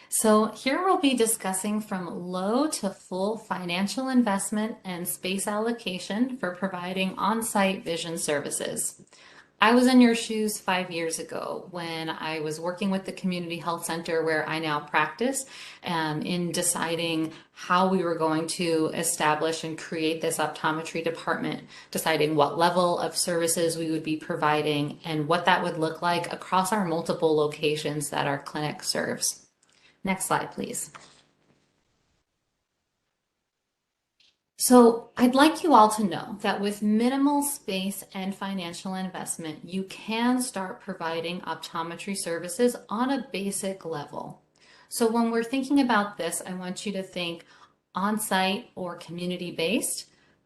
So here we'll be discussing from low to full financial investment and space allocation for providing on-site vision services. I was in your shoes 5 years ago when I was working with the community health center where I now practice in deciding how we were going to establish and create this optometry department, deciding what level of services we would be providing and what that would look like across our multiple locations that our clinic serves. Next slide, please. So I'd like you all to know that with minimal space and financial investment, you can start providing optometry services on a basic level. So when we're thinking about this, I want you to think on-site or community-based,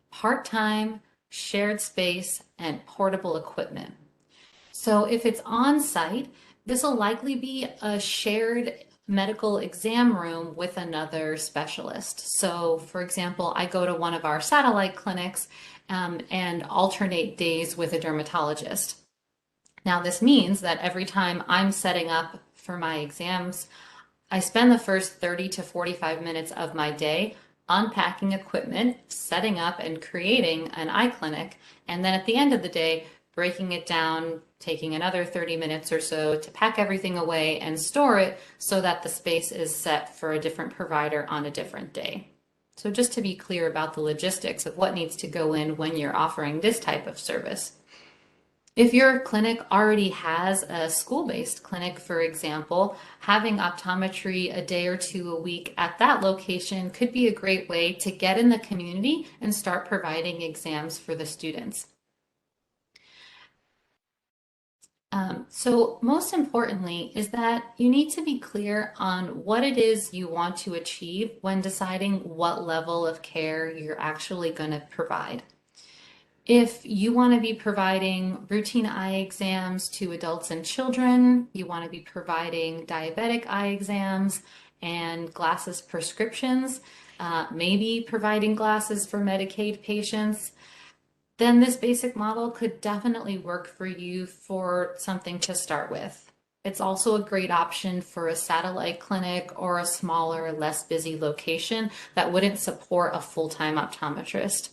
part-time, shared space, and portable equipment. So if it's on-site, this will likely be a shared medical exam room with another specialist. So for example, I go to one of our satellite clinics and alternate days with a dermatologist. Now this means that every time I'm setting up for my exams, I spend the first 30 to 45 minutes of my day unpacking equipment, setting up and creating an eye clinic, and then at the end of the day, breaking it down, taking another 30 minutes or so to pack everything away and store it so that the space is set for a different provider on a different day. So just to be clear about the logistics of what needs to go in when you're offering this type of service. If your clinic already has a school-based clinic, for example, having optometry a day or two a week at that location could be a great way to get in the community and start providing exams for the students. So most importantly is that you need to be clear on what it is you want to achieve when deciding what level of care you're actually going to provide. If you want to be providing routine eye exams to adults and children, you want to be providing diabetic eye exams and glasses prescriptions, maybe providing glasses for Medicaid patients, then this basic model could definitely work for you for something to start with. It's also a great option for a satellite clinic or a smaller, less busy location that wouldn't support a full-time optometrist.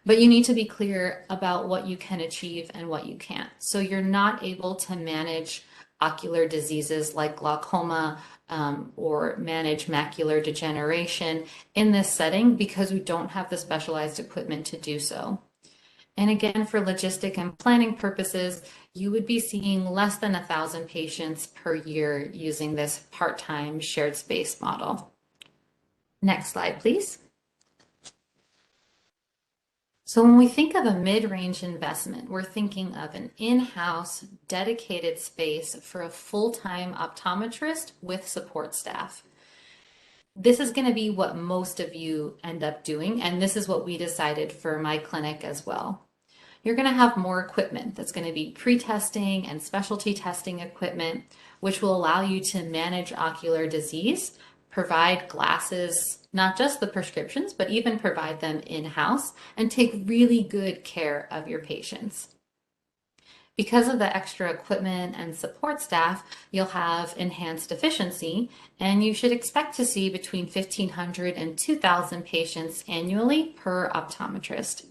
But you need to be clear about what you can achieve and what you can't. So you're not able to manage ocular diseases like glaucoma or manage macular degeneration in this setting because we don't have the specialized equipment to do so. And again, for logistic and planning purposes, you would be seeing less than 1,000 patients per year using this part-time shared space model. Next slide, please. So when we think of a mid-range investment, we're thinking of an in-house dedicated space for a full-time optometrist with support staff. This is going to be what most of you end up doing, and this is what we decided for my clinic as well. You're going to have more equipment that's going to be pre-testing and specialty testing equipment, which will allow you to manage ocular disease, provide glasses, not just the prescriptions, but even provide them in-house and take really good care of your patients. Because of the extra equipment and support staff, you'll have enhanced efficiency, and you should expect to see between 1,500 and 2,000 patients annually per optometrist.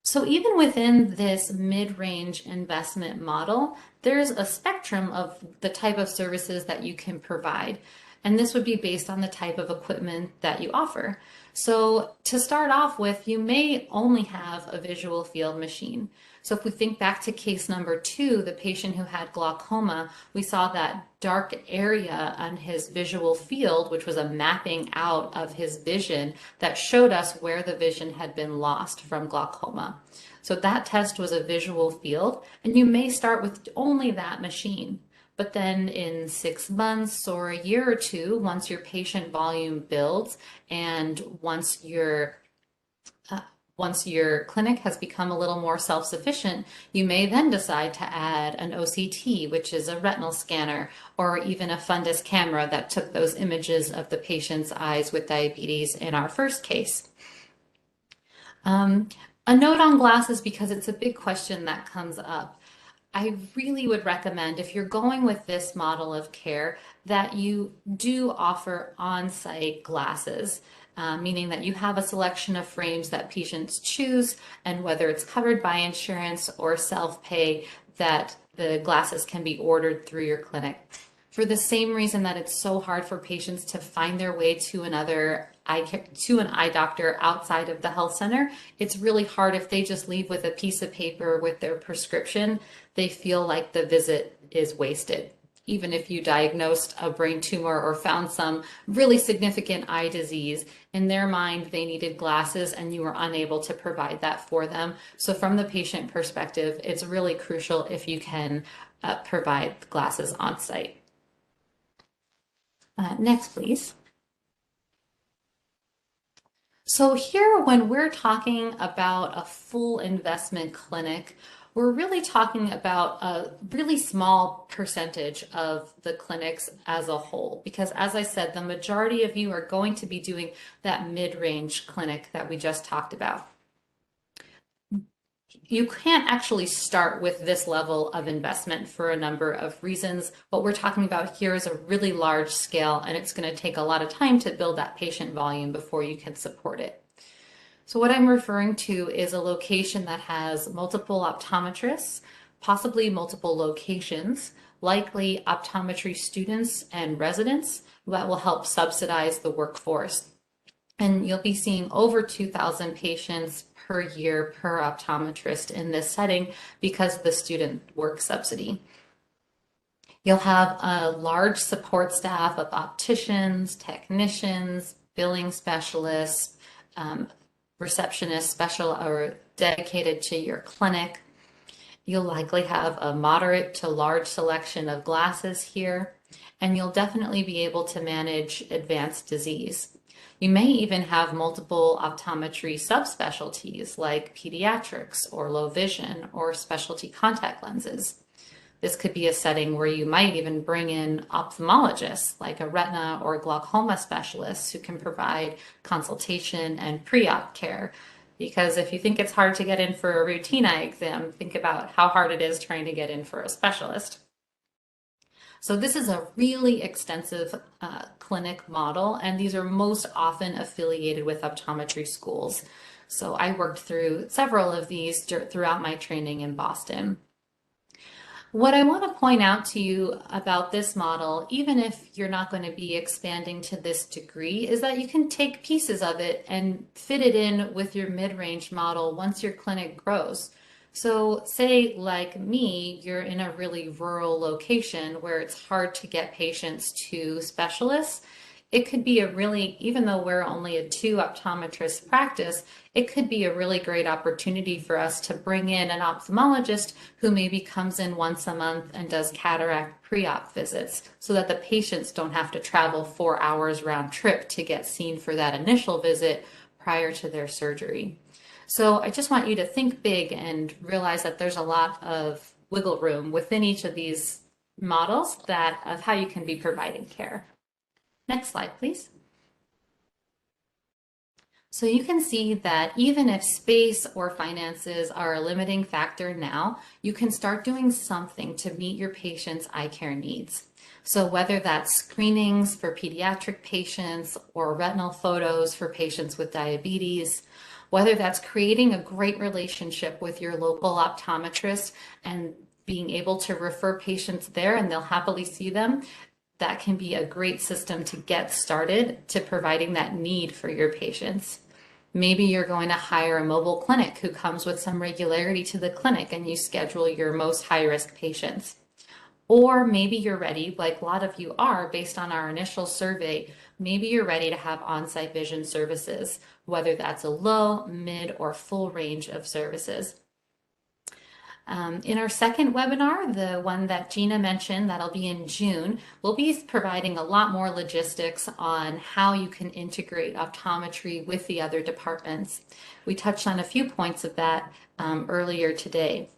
So even within this mid-range investment model, there's a spectrum of the type of services that you can provide. And this would be based on the type of equipment that you offer. So to start off with, you may only have a visual field machine. So if we think back to case number 2, the patient who had glaucoma, we saw that dark area on his visual field, which was a mapping out of his vision that showed us where the vision had been lost from glaucoma. So that test was a visual field, and you may start with only that machine. But then in 6 months or a year or two, once your patient volume builds and once your clinic has become a little more self-sufficient, you may then decide to add an OCT, which is a retinal scanner, or even a fundus camera that took those images of the patient's eyes with diabetes in our first case. A note on glasses, because it's a big question that comes up. I really would recommend, if you're going with this model of care, that you do offer on-site glasses, meaning that you have a selection of frames that patients choose, and whether it's covered by insurance or self-pay, that the glasses can be ordered through your clinic. For the same reason that it's so hard for patients to find their way to an eye doctor outside of the health center, it's really hard if they just leave with a piece of paper with their prescription. They feel like the visit is wasted. even if you diagnosed a brain tumor or found some really significant eye disease. In their mind, they needed glasses and you were unable to provide that for them. So from the patient perspective, it's really crucial if you can provide glasses on site. Next, please. So here, when we're talking about a full investment clinic, we're really talking about a really small percentage of the clinics as a whole, because as I said, the majority of you are going to be doing that mid-range clinic that we just talked about. You can't actually start with this level of investment for a number of reasons. What we're talking about here is a really large scale, and it's going to take a lot of time to build that patient volume before you can support it. So what I'm referring to is a location that has multiple optometrists, possibly multiple locations, likely optometry students and residents that will help subsidize the workforce. And you'll be seeing over 2,000 patients per year per optometrist in this setting because of the student work subsidy. You'll have a large support staff of opticians, technicians, billing specialists, receptionists special or dedicated to your clinic. You'll likely have a moderate to large selection of glasses here, and you'll definitely be able to manage advanced disease. You may even have multiple optometry subspecialties like pediatrics or low vision or specialty contact lenses. This could be a setting where you might even bring in ophthalmologists like a retina or glaucoma specialist who can provide consultation and pre-op care. Because if you think it's hard to get in for a routine eye exam, think about how hard it is trying to get in for a specialist. So this is a really extensive clinic model, and these are most often affiliated with optometry schools. So I worked through several of these throughout my training in Boston. What I want to point out to you about this model, even if you're not going to be expanding to this degree, is that you can take pieces of it and fit it in with your mid-range model once your clinic grows. So say like me, you're in a really rural location where it's hard to get patients to specialists. It could be a really, even though we're only a 2 optometrist practice, it could be a really great opportunity for us to bring in an ophthalmologist who maybe comes in once a month and does cataract pre-op visits so that the patients don't have to travel 4 hours round trip to get seen for that initial visit prior to their surgery. So I just want you to think big and realize that there's a lot of wiggle room within each of these models of how you can be providing care. Next slide, please. So you can see that even if space or finances are a limiting factor now, you can start doing something to meet your patients' eye care needs. So whether that's screenings for pediatric patients or retinal photos for patients with diabetes, whether that's creating a great relationship with your local optometrist and being able to refer patients there and they'll happily see them, that can be a great system to get started to providing that need for your patients. Maybe you're going to hire a mobile clinic who comes with some regularity to the clinic and you schedule your most high-risk patients. Or maybe you're ready, like a lot of you are based on our initial survey, maybe you're ready to have on-site vision services, whether that's a low, mid, or full range of services. In our second webinar, the one that Gina mentioned, that'll be in June, we'll be providing a lot more logistics on how you can integrate optometry with the other departments. We touched on a few points of that earlier today.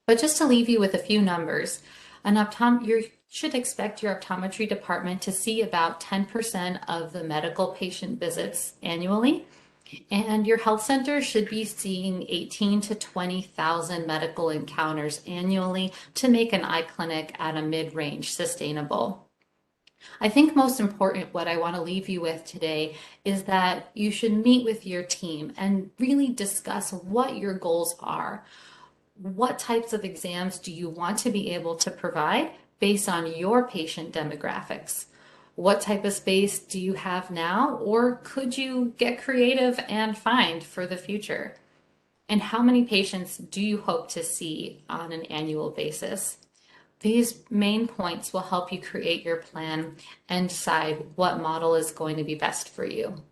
But just to leave you with a few numbers, you should expect your optometry department to see about 10% of the medical patient visits annually. And your health center should be seeing 18 to 20,000 medical encounters annually to make an eye clinic at a mid-range sustainable. I think most important, what I want to leave you with today is that you should meet with your team and really discuss what your goals are. What types of exams do you want to be able to provide based on your patient demographics? What type of space do you have now, or could you get creative and find for the future? And how many patients do you hope to see on an annual basis? These main points will help you create your plan and decide what model is going to be best for you.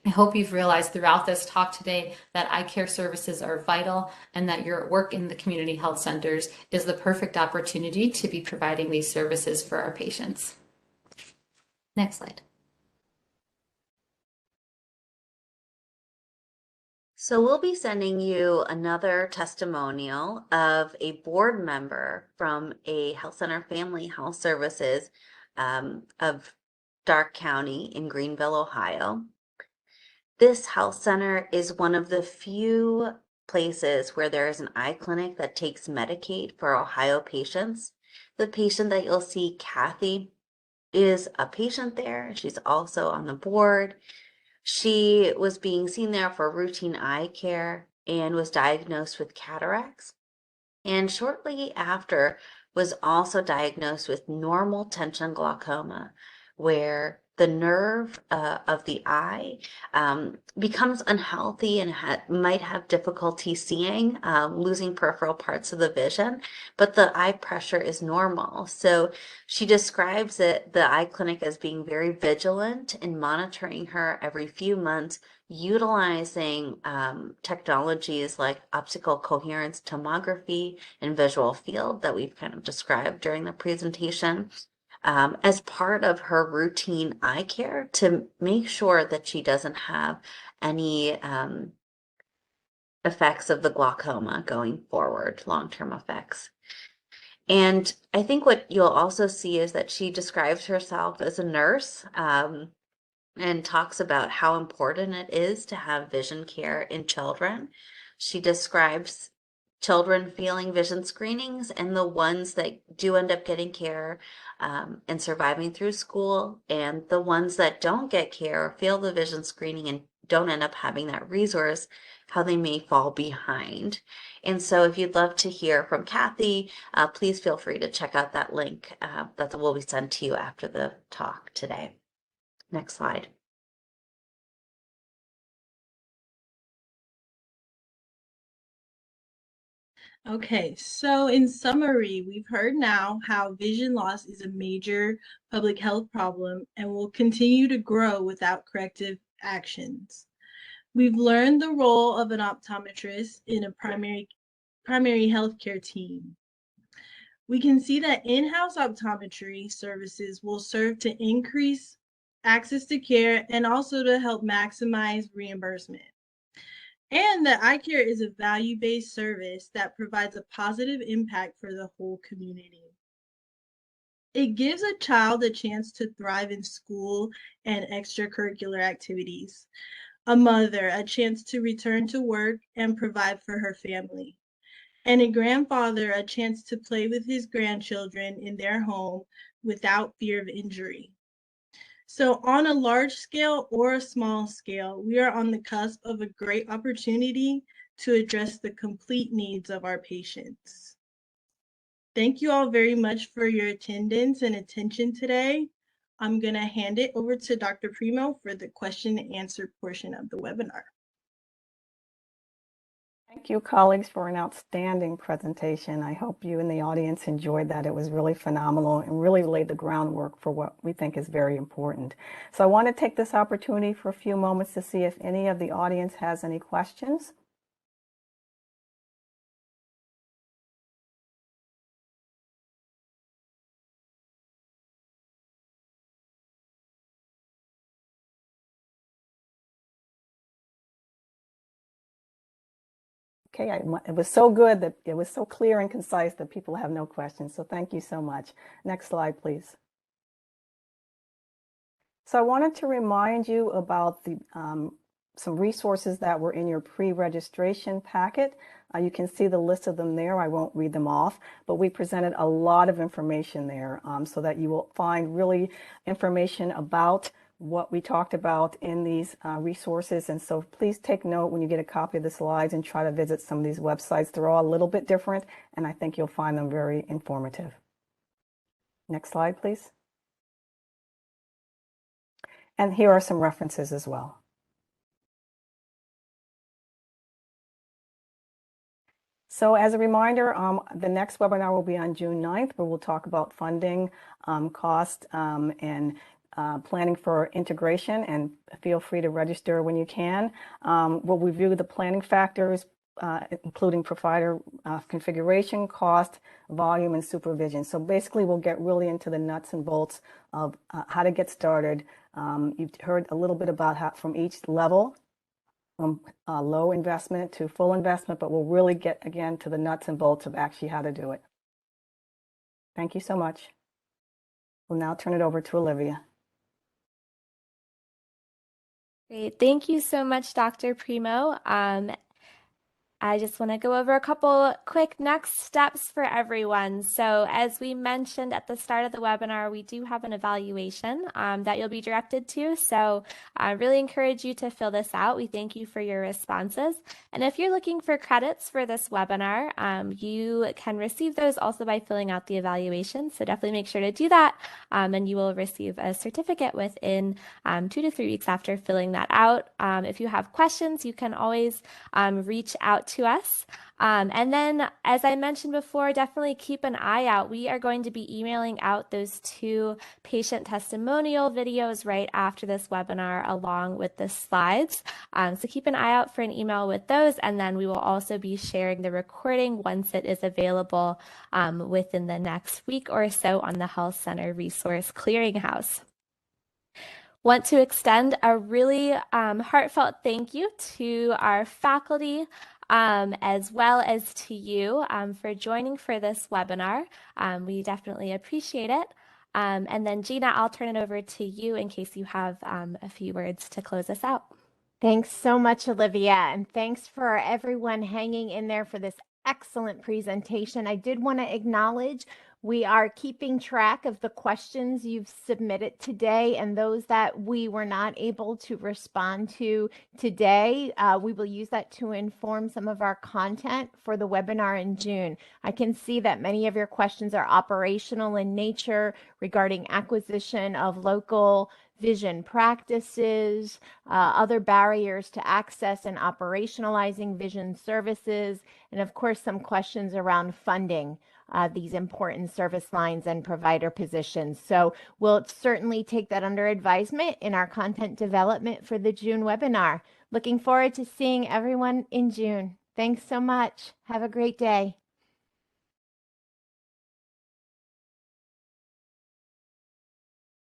I hope you've realized throughout this talk today that eye care services are vital and that your work in the community health centers is the perfect opportunity to be providing these services for our patients. Next slide. So we'll be sending you another testimonial of a board member from a health center, Family Health Services of Darke County in Greenville, Ohio. This health center is one of the few places where there is an eye clinic that takes Medicaid for Ohio patients. The patient that you'll see, Kathy, is a patient there. She's also on the board. She was being seen there for routine eye care and was diagnosed with cataracts. And shortly after was also diagnosed with normal tension glaucoma, where the nerve of the eye becomes unhealthy and might have difficulty seeing, losing peripheral parts of the vision, but the eye pressure is normal. So she describes it, the eye clinic, as being very vigilant in monitoring her every few months, utilizing technologies like optical coherence tomography and visual field that we've kind of described during the presentation, as part of her routine eye care to make sure that she doesn't have any effects of the glaucoma going forward, long-term effects. And I think what you'll also see is that she describes herself as a nurse, and talks about how important it is to have vision care in children. She describes children feeling vision screenings and the ones that do end up getting care and surviving through school, and the ones that don't get care or fail the vision screening and don't end up having that resource, how they may fall behind. And so if you'd love to hear from Kathy, please feel free to check out that link that will be sent to you after the talk today. Next slide. Okay, so in summary, we've heard now how vision loss is a major public health problem and will continue to grow without corrective actions. We've learned the role of an optometrist in a primary healthcare team. We can see that in-house optometry services will serve to increase access to care and also to help maximize reimbursement. And that eye care is a value-based service that provides a positive impact for the whole community. It gives a child a chance to thrive in school and extracurricular activities, a mother a chance to return to work and provide for her family, and a grandfather a chance to play with his grandchildren in their home without fear of injury. So on a large scale or a small scale, we are on the cusp of a great opportunity to address the complete needs of our patients. Thank you all very much for your attendance and attention today. I'm going to hand it over to Dr. Primo for the question and answer portion of the webinar. Thank you, colleagues, for an outstanding presentation. I hope you in the audience enjoyed that. It was really phenomenal and really laid the groundwork for what we think is very important. So I want to take this opportunity for a few moments to see if any of the audience has any questions. Okay, it was so good that it was so clear and concise that people have no questions. So thank you so much. Next slide, please. So I wanted to remind you about the some resources that were in your pre-registration packet. You can see the list of them there. I won't read them off, but we presented a lot of information there so that you will find really information about what we talked about in these resources. And so please take note when you get a copy of the slides and try to visit some of these websites. They're all a little bit different, and I think you'll find them very informative. Next slide, please. And here are some references as well. So as a reminder, the next webinar will be on June 9th, where we'll talk about funding, cost, and planning for integration, and feel free to register when you can. We'll review the planning factors, including provider configuration, cost, volume, and supervision. So basically, we'll get really into the nuts and bolts of how to get started. You've heard a little bit about how from each level, from low investment to full investment, but we'll really get, again, to the nuts and bolts of actually how to do it. Thank you so much. We'll now turn it over to Olivia. Great. Thank you so much, Dr. Primo. I just want to go over a couple quick next steps for everyone. So as we mentioned at the start of the webinar, we do have an evaluation that you'll be directed to. So I really encourage you to fill this out. We thank you for your responses. And if you're looking for credits for this webinar, you can receive those also by filling out the evaluation. So definitely make sure to do that. And you will receive a certificate within 2 to 3 weeks after filling that out. If you have questions, you can always reach out to us. And then, as I mentioned before, definitely keep an eye out. We are going to be emailing out those 2 patient testimonial videos right after this webinar, along with the slides. So keep an eye out for an email with those, and then we will also be sharing the recording once it is available within the next week or so on the Health Center Resource Clearinghouse. Want to extend a really heartfelt thank you to our faculty, as well as to you for joining for this webinar. We definitely appreciate it. And then Gina, I'll turn it over to you in case you have a few words to close us out. Thanks so much, Olivia, and thanks for everyone hanging in there for this excellent presentation. I did want to acknowledge we are keeping track of the questions you've submitted today, and those that we were not able to respond to today, we will use that to inform some of our content for the webinar in June. I can see that many of your questions are operational in nature regarding acquisition of local vision practices, other barriers to access and operationalizing vision services, and of course, some questions around funding these important service lines and provider positions. So we'll certainly take that under advisement in our content development for the June webinar. Looking forward to seeing everyone in June. Thanks so much. Have a great day.